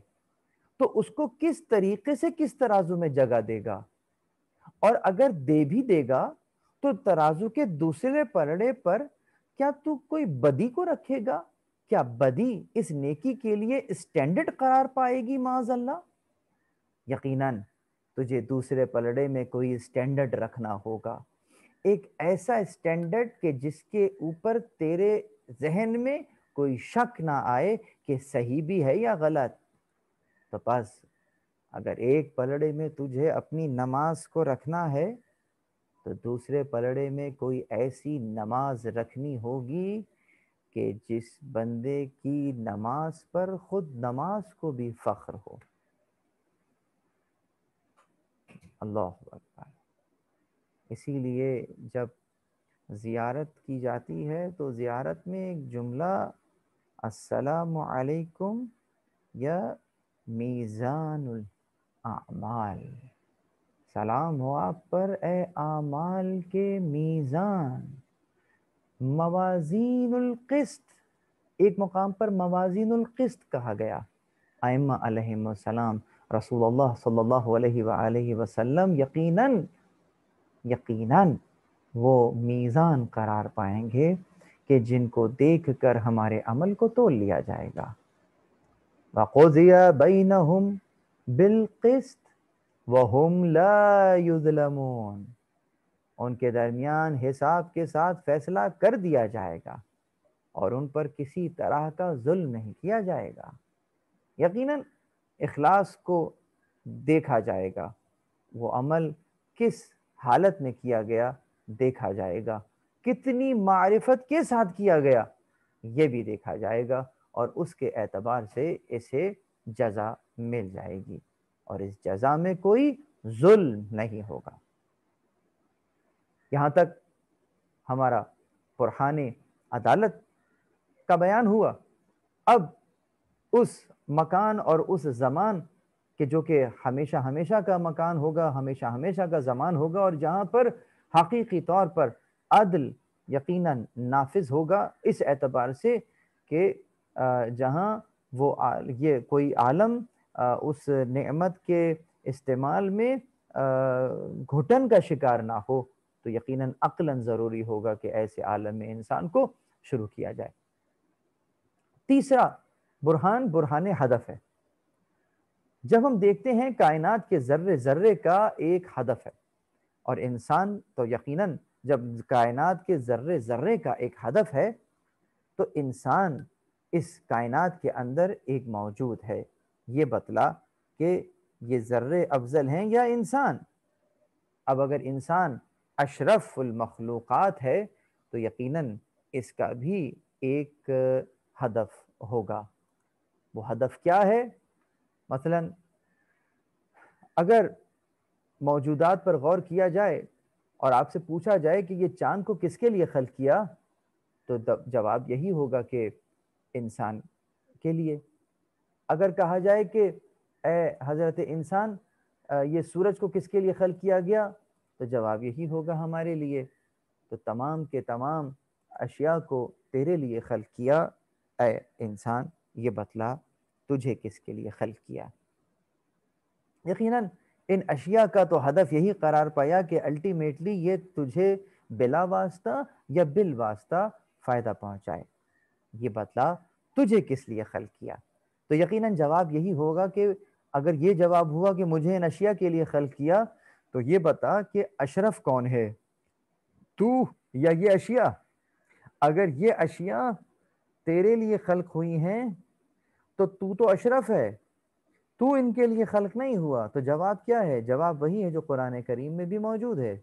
تو اس کو کس طریقے سے کس ترازو میں جگہ دے گا؟ اور اگر دے بھی دے گا تو ترازو کے دوسرے پلڑے پر کیا تو کوئی بدی کو رکھے گا؟ کیا بدی اس نیکی کے لیے اسٹینڈرڈ قرار پائے گی معاذ اللہ؟ یقیناً تجھے دوسرے پلڑے میں کوئی اسٹینڈرڈ رکھنا ہوگا، ایک ایسا اسٹینڈرڈ کہ جس کے اوپر تیرے ذہن میں کوئی شک نہ آئے کہ صحیح بھی ہے یا غلط۔ تو بس اگر ایک پلڑے میں تجھے اپنی نماز کو رکھنا ہے تو دوسرے پلڑے میں کوئی ایسی نماز رکھنی ہوگی کہ جس بندے کی نماز پر خود نماز کو بھی فخر ہو۔ اللہ اکبر! اسی لیے جب زیارت کی جاتی ہے تو زیارت میں ایک جملہ السلام علیکم یا میزان الاعمال، سلام ہو آپ پر اے اعمال کے میزان، موازین القسط، ایک مقام پر موازین القسط کہا گیا۔ ائمہ علیہم السلام، رسول اللہ صلی اللہ علیہ وآلہ وسلم یقیناً وہ میزان قرار پائیں گے کہ جن کو دیکھ کر ہمارے عمل کو تول لیا جائے گا۔ وَقُضِيَ بَيْنَهُمْ بِالْقِسْطِ وَهُمْ لَا يُظْلَمُونَ، ان کے درمیان حساب کے ساتھ فیصلہ کر دیا جائے گا اور ان پر کسی طرح کا ظلم نہیں کیا جائے گا۔ یقیناً اخلاص کو دیکھا جائے گا، وہ عمل کس حالت میں کیا گیا دیکھا جائے گا، کتنی معرفت کے ساتھ کیا گیا یہ بھی دیکھا جائے گا، اور اس کے اعتبار سے اسے جزا مل جائے گی، اور اس جزا میں کوئی ظلم نہیں ہوگا۔ یہاں تک ہمارا برہان عدالت کا بیان ہوا۔ اب اس مکان اور اس زمان کہ جو کہ ہمیشہ ہمیشہ کا مکان ہوگا، ہمیشہ ہمیشہ کا زمان ہوگا، اور جہاں پر حقیقی طور پر عدل یقیناً نافذ ہوگا، اس اعتبار سے کہ جہاں وہ یہ کوئی عالم اس نعمت کے استعمال میں گھٹن کا شکار نہ ہو، تو یقیناً عقلاً ضروری ہوگا کہ ایسے عالم میں انسان کو شروع کیا جائے۔ تیسرا برہان ہدف ہے۔ جب ہم دیکھتے ہیں کائنات کے ذرے ذرے کا ایک ہدف ہے، اور انسان تو یقیناً جب کائنات کے ذرے ذرے کا ایک ہدف ہے تو انسان اس کائنات کے اندر ایک موجود ہے، یہ بتلا کہ یہ ذرے افضل ہیں یا انسان۔ اب اگر انسان اشرف المخلوقات ہے تو یقیناً اس کا بھی ایک ہدف ہوگا۔ وہ ہدف کیا ہے؟ مثلا اگر موجودات پر غور کیا جائے اور آپ سے پوچھا جائے کہ یہ چاند کو کس کے لیے خلق کیا، تو جواب یہی ہوگا کہ انسان کے لیے۔ اگر کہا جائے کہ اے حضرت انسان یہ سورج کو کس کے لیے خلق کیا گیا، تو جواب یہی ہوگا ہمارے لیے۔ تو تمام کے تمام اشیاء کو تیرے لیے خلق کیا، اے انسان یہ بتلا تجھے کس کے لیے خلق کیا۔ یقیناً ان اشیاء کا تو ہدف یہی قرار پایا کہ الٹیمیٹلی یہ تجھے بلا واسطہ یا بال واسطہ فائدہ پہنچائے۔ یہ بتلا تجھے کس لیے خلق کیا۔ تو یقیناً جواب یہی ہوگا کہ اگر یہ جواب ہوا کہ مجھے ان اشیاء کے لیے خلق کیا، تو یہ بتا کہ اشرف کون ہے، تو یا یہ اشیاء؟ اگر یہ اشیاء تیرے لیے خلق ہوئی ہیں تو اشرف ہے، تو ان کے لیے خلق نہیں ہوا۔ تو جواب کیا ہے؟ جواب وہی ہے جو قرآن کریم میں بھی موجود ہے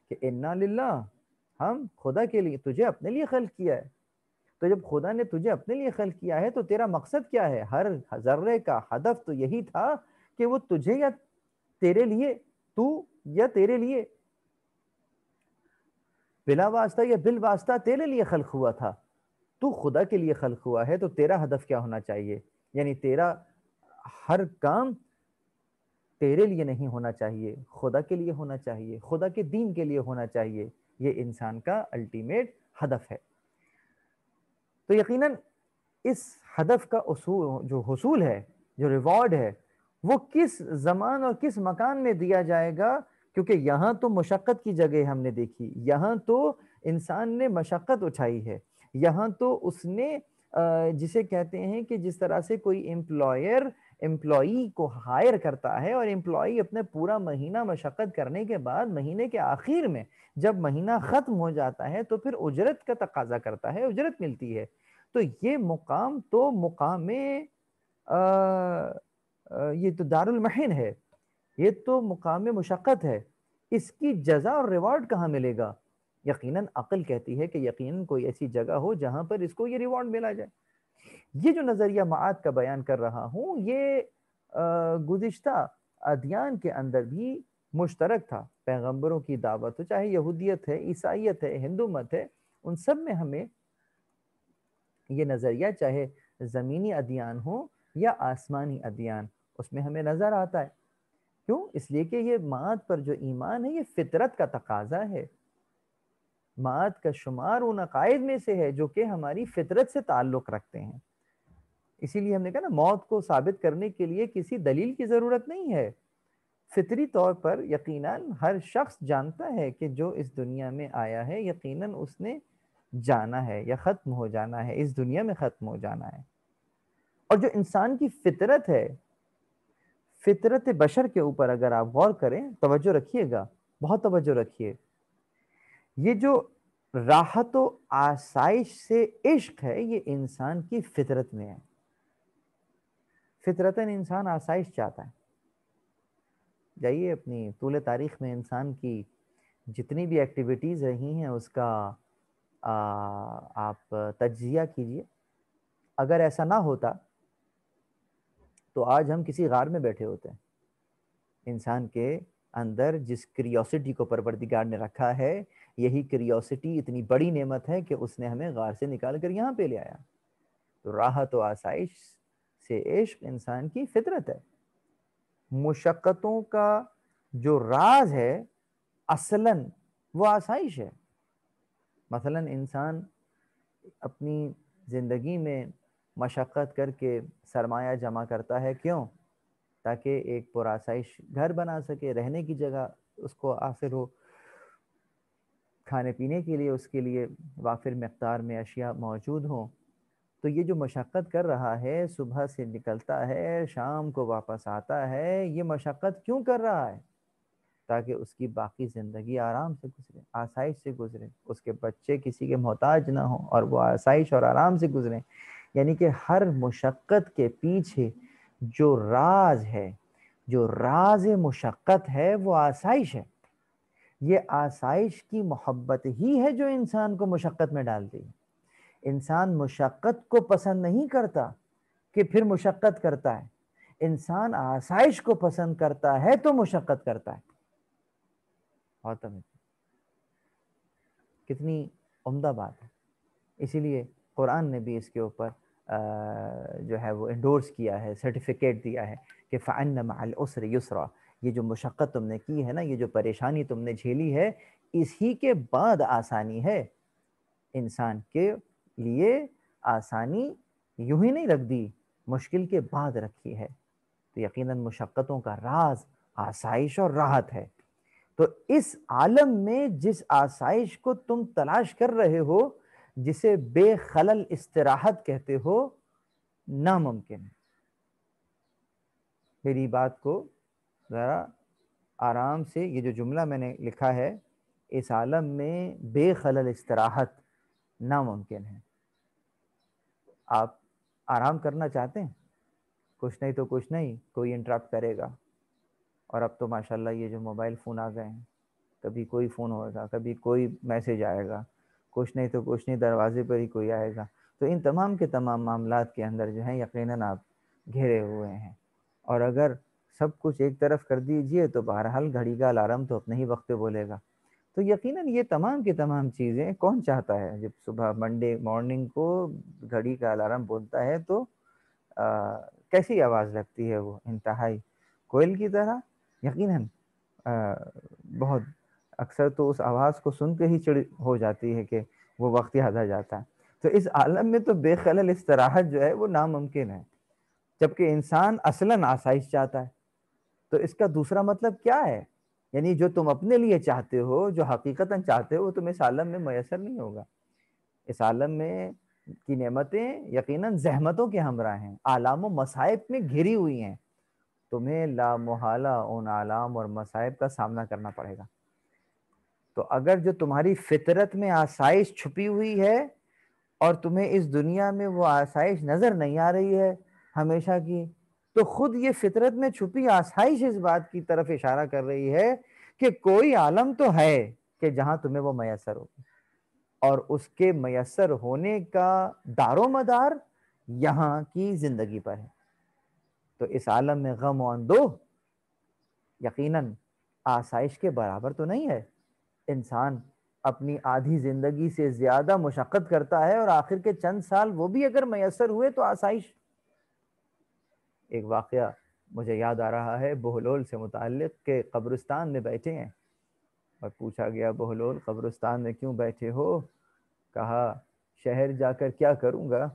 کہ انا للہ، ہم خدا کے لیے تجھے اپنے لیے خلق کیا ہے۔ تو جب خدا نے تجھے اپنے لیے خلق کیا ہے تو تیرا مقصد کیا ہے؟ ہر ذرے کا ہدف تو یہی تھا کہ وہ تجھے یا تیرے لیے، تو یا تیرے لیے بلا واسطہ یا بال واسطہ تیرے لیے خلق ہوا تھا۔ تو خدا کے لیے خلق ہوا ہے تو تیرا ہدف کیا ہونا چاہیے؟ یعنی تیرا ہر کام تیرے لیے نہیں ہونا چاہیے، خدا کے لیے ہونا چاہیے، خدا کے دین کے لیے ہونا چاہیے۔ یہ انسان کا الٹیمیٹ ہدف ہے۔ تو یقیناً اس ہدف کا جو حصول ہے، جو ریوارڈ ہے، وہ کس زمان اور کس مکان میں دیا جائے گا؟ کیونکہ یہاں تو مشقت کی جگہ ہم نے دیکھی، یہاں تو انسان نے مشقت اٹھائی ہے، یہاں تو اس نے جسے کہتے ہیں کہ جس طرح سے کوئی امپلائی کو ہائر کرتا ہے، اور امپلائی اپنے پورا مہینہ مشقت کرنے کے بعد مہینے کے آخر میں جب مہینہ ختم ہو جاتا ہے تو پھر اجرت کا تقاضا کرتا ہے، اجرت ملتی ہے۔ تو یہ مقام تو مقام یہ تو دار المحن ہے، یہ تو مقام مشقت ہے، اس کی جزا اور ریوارڈ کہاں ملے گا؟ یقیناً عقل کہتی ہے کہ یقیناً کوئی ایسی جگہ ہو جہاں پر اس کو یہ ریوارڈ ملا جائے۔ یہ جو نظریہ معاد کا بیان کر رہا ہوں، یہ گزشتہ ادیان کے اندر بھی مشترک تھا۔ پیغمبروں کی دعوت، چاہے یہودیت ہے، عیسائیت ہے، ہندو مت ہے، ان سب میں ہمیں یہ نظریہ، چاہے زمینی ادیان ہو یا آسمانی ادیان، اس میں ہمیں نظر آتا ہے۔ کیوں؟ اس لیے کہ یہ معاد پر جو ایمان ہے یہ فطرت کا تقاضا ہے، معاد کا شمار ان عقائد میں سے ہے جو کہ ہماری فطرت سے تعلق رکھتے ہیں۔ اسی لیے ہم نے کہا نا موت کو ثابت کرنے کے لیے کسی دلیل کی ضرورت نہیں ہے، فطری طور پر یقیناً ہر شخص جانتا ہے کہ جو اس دنیا میں آیا ہے یقیناً اس نے جانا ہے یا ختم ہو جانا ہے، اس دنیا میں ختم ہو جانا ہے۔ اور جو انسان کی فطرت ہے، فطرت بشر کے اوپر اگر آپ غور کریں، توجہ رکھیے گا، بہت توجہ رکھیے، یہ جو راحت و آسائش سے عشق ہے یہ انسان کی فطرت میں ہے۔ فطرتاً انسان آسائش چاہتا ہے۔ جائیے اپنی طول تاریخ میں انسان کی جتنی بھی ایکٹیویٹیز رہی ہیں اس کا آپ تجزیہ کیجئے۔ اگر ایسا نہ ہوتا تو آج ہم کسی غار میں بیٹھے ہوتے ہیں۔ انسان کے اندر جس کریوسٹی کو پروردگار نے رکھا ہے، یہی کریوسٹی اتنی بڑی نعمت ہے کہ اس نے ہمیں غار سے نکال کر یہاں پہ لے آیا۔ تو راحت و آسائش سے عشق انسان کی فطرت ہے۔ مشقتوں کا جو راز ہے اصلاً وہ آسائش ہے۔ مثلا انسان اپنی زندگی میں مشقت کر کے سرمایہ جمع کرتا ہے، کیوں؟ تاکہ ایک پرآسائش گھر بنا سکے، رہنے کی جگہ اس کو حاصل ہو، کھانے پینے کے لیے اس کے لیے وافر مقدار میں اشیاء موجود ہوں۔ تو یہ جو مشقت کر رہا ہے، صبح سے نکلتا ہے شام کو واپس آتا ہے، یہ مشقت کیوں کر رہا ہے؟ تاکہ اس کی باقی زندگی آرام سے گزرے، آسائش سے گزرے، اس کے بچے کسی کے محتاج نہ ہوں اور وہ آسائش اور آرام سے گزریں۔ یعنی کہ ہر مشقت کے پیچھے جو راز ہے، جو راز مشقت ہے وہ آسائش ہے۔ یہ آسائش کی محبت ہی ہے جو انسان کو مشقت میں ڈالتی ہے۔ انسان مشقت کو پسند نہیں کرتا کہ پھر مشقت کرتا ہے، انسان آسائش کو پسند کرتا ہے تو مشقت کرتا ہے۔ کتنی عمدہ بات ہے۔ اسی لیے قرآن نے بھی اس کے اوپر جو ہے وہ انڈورس کیا ہے، سرٹیفکیٹ دیا ہے کہ فَإِنَّ مَعَ الْعُسْرِ يُسْرًا، یہ جو مشقت تم نے کی ہے نا، یہ جو پریشانی تم نے جھیلی ہے، اسی کے بعد آسانی ہے۔ انسان کے لیے آسانی یوں ہی نہیں رکھ دی، مشکل کے بعد رکھی ہے۔ تو یقیناً مشقتوں کا راز آسائش اور راحت ہے۔ تو اس عالم میں جس آسائش کو تم تلاش کر رہے ہو، جسے بے خلل استراحت کہتے ہو، ناممکن ہے۔ میری بات کو ذرا آرام سے، یہ جو جملہ میں نے لکھا ہے، اس عالم میں بے خلل استراحت ناممکن ہے۔ آپ آرام کرنا چاہتے ہیں، کچھ نہیں تو کچھ نہیں، کوئی انٹرپٹ کرے گا۔ اور اب تو ماشاءاللہ یہ جو موبائل فون آ گئے ہیں، کبھی کوئی فون ہوگا، کبھی کوئی میسیج آئے گا، کچھ نہیں تو کچھ نہیں، دروازے پر ہی کوئی آئے گا۔ تو ان تمام کے تمام معاملات کے اندر جو ہیں یقیناً آپ گھرے ہوئے ہیں۔ اور اگر سب کچھ ایک طرف کر دیجئے تو بہرحال گھڑی کا الارم تو اپنے ہی وقت پہ بولے گا۔ تو یقیناً یہ تمام کی تمام چیزیں کون چاہتا ہے؟ جب صبح منڈے مارننگ کو گھڑی کا الارم بولتا ہے تو کیسی آواز لگتی ہے وہ؟ انتہائی کوئل کی طرح۔ یقیناً بہت اکثر تو اس آواز کو سن کے ہی چڑ ہو جاتی ہے کہ وہ وقت یاد آ جاتا ہے۔ تو اس عالم میں تو بے خلل استراحت جو ہے وہ ناممکن ہے، جبکہ انسان اصلاً آسائش چاہتا ہے۔ تو اس کا دوسرا مطلب کیا ہے؟ یعنی جو تم اپنے لیے چاہتے ہو، جو حقیقتاً چاہتے ہو، وہ تم اس عالم میں میسر نہیں ہوگا۔ اس عالم میں کی نعمتیں یقیناً زحمتوں کے ہمراہ ہیں، آلام و مصائب میں گھری ہوئی ہیں۔ تمہیں لا محالہ ان آلام اور مصائب کا سامنا کرنا پڑے گا۔ تو اگر جو تمہاری فطرت میں آسائش چھپی ہوئی ہے اور تمہیں اس دنیا میں وہ آسائش نظر نہیں آ رہی ہے ہمیشہ کی، تو خود یہ فطرت میں چھپی آسائش اس بات کی طرف اشارہ کر رہی ہے کہ کوئی عالم تو ہے کہ جہاں تمہیں وہ میسر ہو، اور اس کے میسر ہونے کا دار و مدار یہاں کی زندگی پر ہے۔ تو اس عالم میں غم و اندوہ یقیناً آسائش کے برابر تو نہیں ہے۔ انسان اپنی آدھی زندگی سے زیادہ مشقت کرتا ہے اور آخر کے چند سال وہ بھی اگر میسر ہوئے تو آسائش۔ ایک واقعہ مجھے یاد آ رہا ہے بہلول سے متعلق کہ قبرستان میں بیٹھے ہیں، اور پوچھا گیا بہلول قبرستان میں کیوں بیٹھے ہو؟ کہا شہر جا کر کیا کروں گا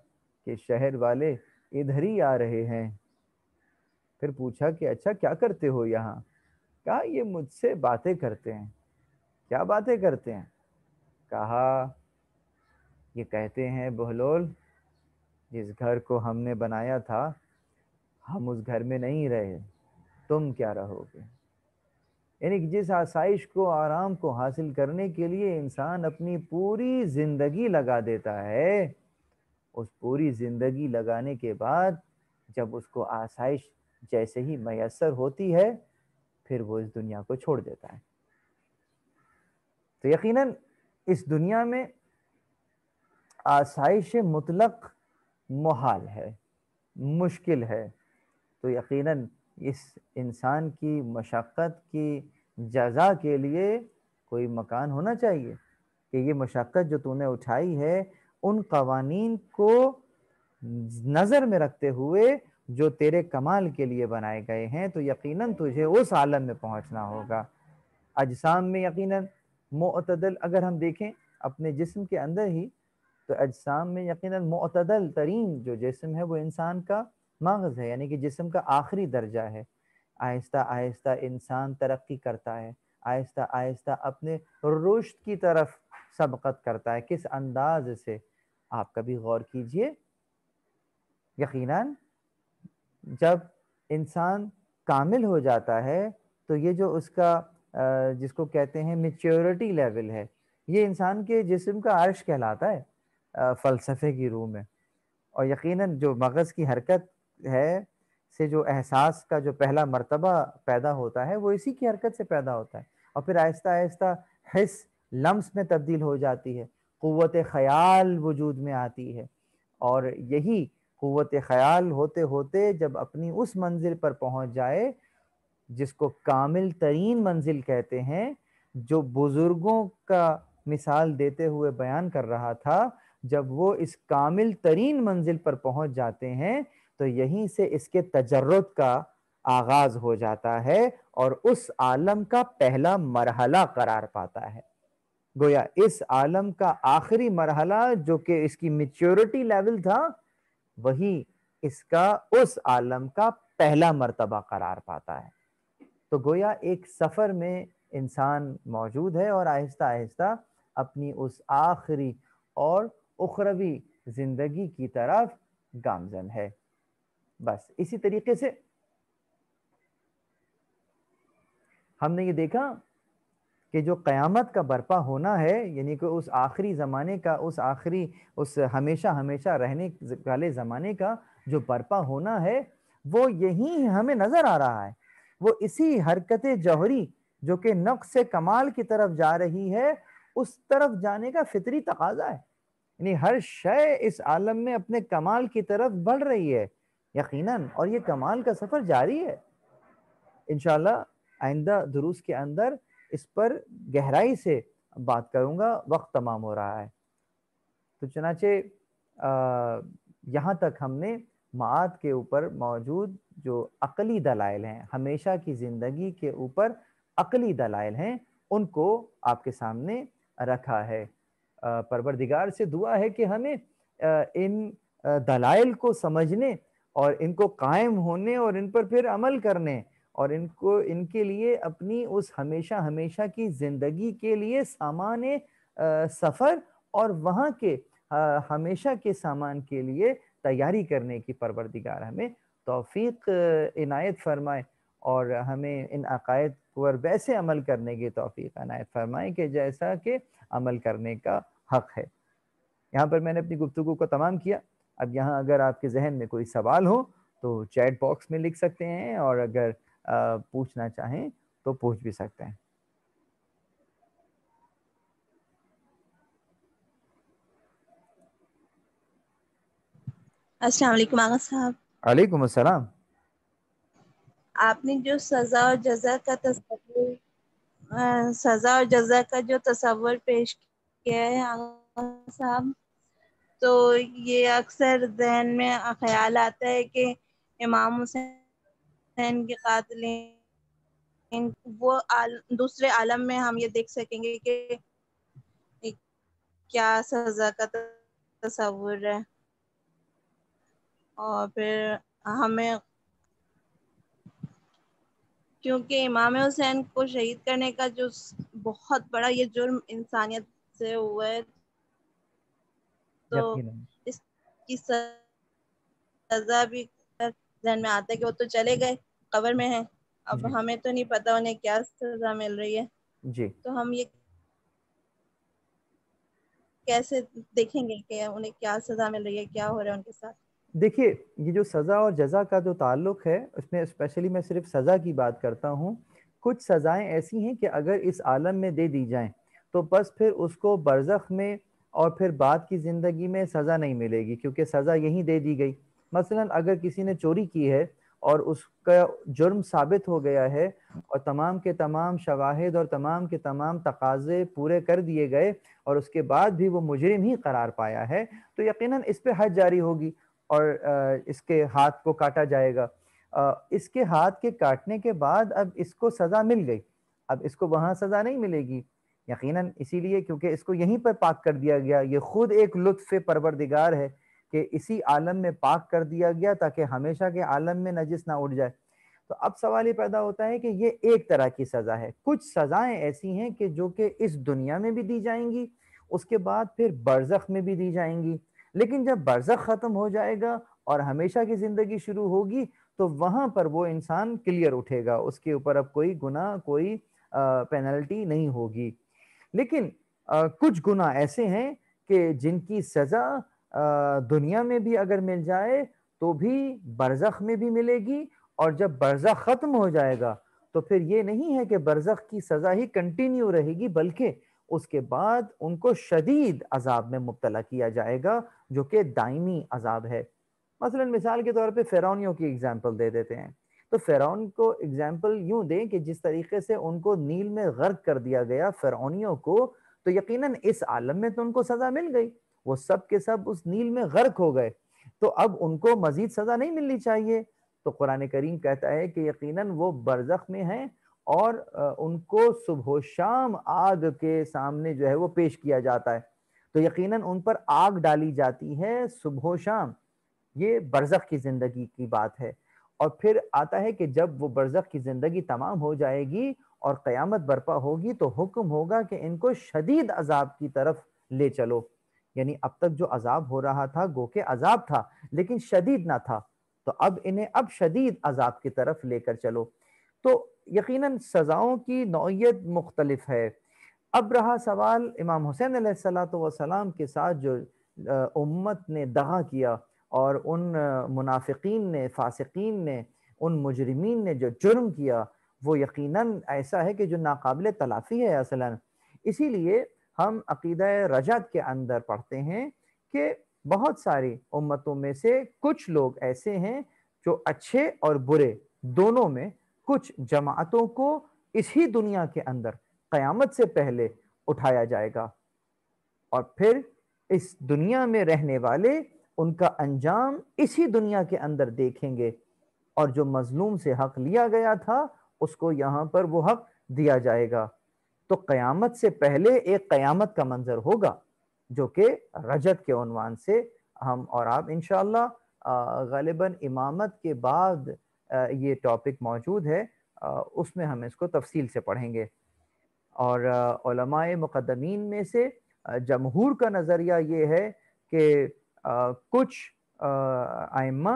کہ شہر والے ادھر ہی آ رہے ہیں۔ پھر پوچھا کہ اچھا کیا کرتے ہو یہاں؟ کہا یہ مجھ سے باتیں کرتے ہیں۔ کیا باتیں کرتے ہیں؟ کہا یہ کہتے ہیں بہلول جس گھر کو ہم نے بنایا تھا ہم اس گھر میں نہیں رہے، تم کیا رہو گے؟ یعنی کہ جس آسائش کو، آرام کو حاصل کرنے کے لیے انسان اپنی پوری زندگی لگا دیتا ہے، اس پوری زندگی لگانے کے بعد جب اس کو آسائش جیسے ہی میسر ہوتی ہے پھر وہ اس دنیا کو چھوڑ دیتا ہے۔ تو یقیناً اس دنیا میں آسائش مطلق محال ہے، مشکل ہے۔ تو یقیناً اس انسان کی مشقت کی جزا کے لیے کوئی مکان ہونا چاہیے کہ یہ مشقت جو تو نے اٹھائی ہے ان قوانین کو نظر میں رکھتے ہوئے جو تیرے کمال کے لیے بنائے گئے ہیں، تو یقیناً تجھے اس عالم میں پہنچنا ہوگا۔ اجسام میں یقیناً معتدل، اگر ہم دیکھیں اپنے جسم کے اندر ہی تو اجسام میں یقیناً معتدل ترین جو جسم ہے وہ انسان کا مغز ہے، یعنی کہ جسم کا آخری درجہ ہے۔ آہستہ آہستہ انسان ترقی کرتا ہے، آہستہ آہستہ اپنے رشد کی طرف سبقت کرتا ہے۔ کس انداز سے؟ آپ کبھی غور کیجئے، یقیناً جب انسان کامل ہو جاتا ہے تو یہ جو اس کا جس کو کہتے ہیں میچیورٹی لیول ہے، یہ انسان کے جسم کا عرش کہلاتا ہے فلسفے کی روح میں۔ اور یقیناً جو مغز کی حرکت ہے سے جو احساس کا جو پہلا مرتبہ پیدا ہوتا ہے وہ اسی کی حرکت سے پیدا ہوتا ہے، اور پھر آہستہ آہستہ حس لمس میں تبدیل ہو جاتی ہے، قوت خیال وجود میں آتی ہے، اور یہی قوت خیال ہوتے ہوتے جب اپنی اس منزل پر پہنچ جائے جس کو کامل ترین منزل کہتے ہیں، جو بزرگوں کا مثال دیتے ہوئے بیان کر رہا تھا، جب وہ اس کامل ترین منزل پر پہنچ جاتے ہیں تو یہیں سے اس کے تجرد کا آغاز ہو جاتا ہے اور اس عالم کا پہلا مرحلہ قرار پاتا ہے۔ گویا اس عالم کا آخری مرحلہ جو کہ اس کی میچیورٹی لیول تھا، وہی اس کا اس عالم کا پہلا مرتبہ قرار پاتا ہے۔ تو گویا ایک سفر میں انسان موجود ہے اور آہستہ آہستہ اپنی اس آخری اور اخروی زندگی کی طرف گامزن ہے۔ بس اسی طریقے سے ہم نے یہ دیکھا کہ جو قیامت کا برپا ہونا ہے، یعنی کہ اس آخری زمانے کا، اس ہمیشہ ہمیشہ رہنے والے زمانے کا جو برپا ہونا ہے، وہ یہی ہمیں نظر آ رہا ہے۔ وہ اسی حرکت جوہری جو کہ نقص کمال کی طرف جا رہی ہے، اس طرف جانے کا فطری تقاضا ہے۔ یعنی ہر شے اس عالم میں اپنے کمال کی طرف بڑھ رہی ہے یقیناً، اور یہ کمال کا سفر جاری ہے۔ انشاءاللہ آئندہ دروس کے اندر اس پر گہرائی سے بات کروں گا، وقت تمام ہو رہا ہے۔ تو چنانچہ یہاں تک ہم نے معاد کے اوپر موجود جو عقلی دلائل ہیں، ہمیشہ کی زندگی کے اوپر عقلی دلائل ہیں، ان کو آپ کے سامنے رکھا ہے۔ پروردگار سے دعا ہے کہ ہمیں ان دلائل کو سمجھنے اور ان کو قائم ہونے اور ان پر پھر عمل کرنے اور ان کے لیے اپنی اس ہمیشہ ہمیشہ کی زندگی کے لیے سامان سفر اور وہاں کے ہمیشہ کے سامان کے لیے تیاری کرنے کی پروردگار ہمیں توفیق عنایت فرمائے، اور ہمیں ان عقائد پر ویسے عمل کرنے کی توفیق عنایت فرمائے کہ جیسا کہ عمل کرنے کا حق ہے۔ یہاں پر میں نے اپنی گفتگو کو تمام کیا۔ اب یہاں اگر آپ کے ذہن میں کوئی سوال ہو تو چیٹ باکس میں لکھ سکتے ہیں، اور اگر پوچھنا چاہیں تو پوچھ بھی سکتے ہیں۔ السلام علیکم آغا صاحب۔ علیکم السلام۔ آپ نے جو سزا اور جزا کا تصور پیش کیا ہے آغا صاحب، تو یہ اکثر ذہن میں خیال آتا ہے کہ امام حسین حسین کے قاتل وہ دوسرے عالم میں ہم یہ دیکھ سکیں گے کہ کیا سزا کا تصور ہے. اور پھر ہمیں کیونکہ امام حسین کو شہید کرنے کا جو بہت بڑا یہ جرم انسانیت سے ہوا ہے، تو یقیناً. اس کی سزا بھی ذہن میں آتا ہے کہ وہ تو چلے گئے، قبر میں ہیں، اب جی ہمیں تو نہیں پتا انہیں کیا سزا مل رہی ہے، جی. تو ہم یہ کیسے دیکھیں گے کہ انہیں کیا سزا مل رہی ہے، کیا ہو رہا ہے ان کے ساتھ. دیکھیے یہ جو سزا اور جزا کا جو تعلق ہے اس میں اسپیشلی میں صرف سزا کی بات کرتا ہوں. کچھ سزائیں ایسی ہیں کہ اگر اس عالم میں دے دی جائیں تو بس پھر اس کو برزخ میں اور پھر بعد کی زندگی میں سزا نہیں ملے گی، کیونکہ سزا یہیں دے دی گئی. مثلا اگر کسی نے چوری کی ہے اور اس کا جرم ثابت ہو گیا ہے اور تمام کے تمام شواہد اور تمام کے تمام تقاضے پورے کر دیے گئے اور اس کے بعد بھی وہ مجرم ہی قرار پایا ہے، تو یقیناً اس پہ حد جاری ہوگی اور اس کے ہاتھ کو کاٹا جائے گا. اس کے ہاتھ کے کاٹنے کے بعد اب اس کو سزا مل گئی، اب اس کو وہاں سزا نہیں ملے گی یقیناً، اسی لیے کیونکہ اس کو یہیں پر پاک کر دیا گیا. یہ خود ایک لطف پروردگار ہے کہ اسی عالم میں پاک کر دیا گیا تاکہ ہمیشہ کے عالم میں نجس نہ اٹھ جائے. تو اب سوال یہ پیدا ہوتا ہے کہ یہ ایک طرح کی سزا ہے. کچھ سزائیں ایسی ہیں کہ جو کہ اس دنیا میں بھی دی جائیں گی، اس کے بعد پھر برزخ میں بھی دی جائیں گی. لیکن جب برزخ ختم ہو جائے گا اور ہمیشہ کی زندگی شروع ہوگی تو وہاں پر وہ انسان کلیئر اٹھے گا، اس کے اوپر اب کوئی گناہ کوئی پینلٹی نہیں ہوگی. لیکن کچھ گناہ ایسے ہیں کہ جن کی سزا دنیا میں بھی اگر مل جائے تو بھی برزخ میں بھی ملے گی، اور جب برزخ ختم ہو جائے گا تو پھر یہ نہیں ہے کہ برزخ کی سزا ہی کنٹینیو رہے گی، بلکہ اس کے بعد ان کو شدید عذاب میں مبتلا کیا جائے گا جو کہ دائمی عذاب ہے. مثلا مثال کے طور پہ فرعونیوں کی اگزامپل دے دیتے ہیں. تو فرعون کو اگزامپل یوں دیں کہ جس طریقے سے ان کو نیل میں غرق کر دیا گیا فرعونیوں کو، تو یقیناً اس عالم میں تو ان کو سزا مل گئی، وہ سب کے سب اس نیل میں غرق ہو گئے، تو اب ان کو مزید سزا نہیں ملنی چاہیے. تو قرآن کریم کہتا ہے کہ یقیناً وہ برزخ میں ہیں اور ان کو صبح و شام آگ کے سامنے جو ہے وہ پیش کیا جاتا ہے. تو یقیناً ان پر آگ ڈالی جاتی ہے صبح و شام. یہ برزخ کی زندگی کی بات ہے. اور پھر آتا ہے کہ جب وہ برزخ کی زندگی تمام ہو جائے گی اور قیامت برپا ہوگی تو حکم ہوگا کہ ان کو شدید عذاب کی طرف لے چلو. یعنی اب تک جو عذاب ہو رہا تھا گو کہ عذاب تھا لیکن شدید نہ تھا، تو اب انہیں اب شدید عذاب کی طرف لے کر چلو. تو یقیناً سزاؤں کی نوعیت مختلف ہے. اب رہا سوال امام حسین علیہ السلام کے ساتھ جو امت نے دغا کیا اور ان منافقین نے، فاسقین نے، ان مجرمین نے جو جرم کیا، وہ یقیناً ایسا ہے کہ جو ناقابل تلافی ہے اصلاً. اسی لیے ہم عقیدہ رجعت کے اندر پڑھتے ہیں کہ بہت ساری امتوں میں سے کچھ لوگ ایسے ہیں جو اچھے اور برے دونوں میں کچھ جماعتوں کو اسی دنیا کے اندر قیامت سے پہلے اٹھایا جائے گا، اور پھر اس دنیا میں رہنے والے ان کا انجام اسی دنیا کے اندر دیکھیں گے، اور جو مظلوم سے حق لیا گیا تھا اس کو یہاں پر وہ حق دیا جائے گا. تو قیامت سے پہلے ایک قیامت کا منظر ہوگا جو کہ رجت کے عنوان سے ہم اور آپ انشاءاللہ غالباً امامت کے بعد یہ ٹاپک موجود ہے، اس میں ہم اس کو تفصیل سے پڑھیں گے. اور علماء مقدمین میں سے جمہور کا نظریہ یہ ہے کہ کچھ ائمہ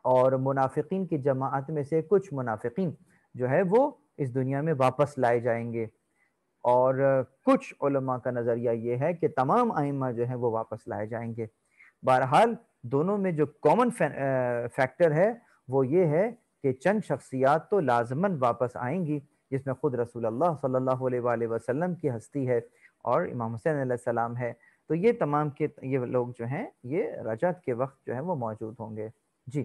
اور منافقین کی جماعت میں سے کچھ منافقین جو ہے وہ اس دنیا میں واپس لائے جائیں گے، اور کچھ علماء کا نظریہ یہ ہے کہ تمام ائمہ جو ہیں وہ واپس لائے جائیں گے. بہرحال دونوں میں جو کامن فیکٹر ہے وہ یہ ہے کہ چند شخصیات تو لازماً واپس آئیں گی، جس میں خود رسول اللہ صلی اللہ علیہ وآلہ وسلم کی ہستی ہے اور امام حسین علیہ السلام ہے. تو یہ تمام کے یہ لوگ جو ہیں یہ رجعت کے وقت جو ہے وہ موجود ہوں گے. جی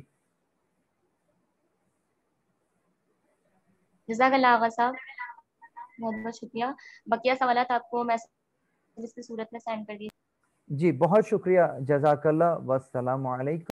جزاک اللہ آغا صاحب، بہت بہت شکریہ. بقیہ سوالات آپ کو میسج کی صورت میں سینڈ کر دیجیے. جی بہت شکریہ، جزاک اللہ، والسلام علیکم.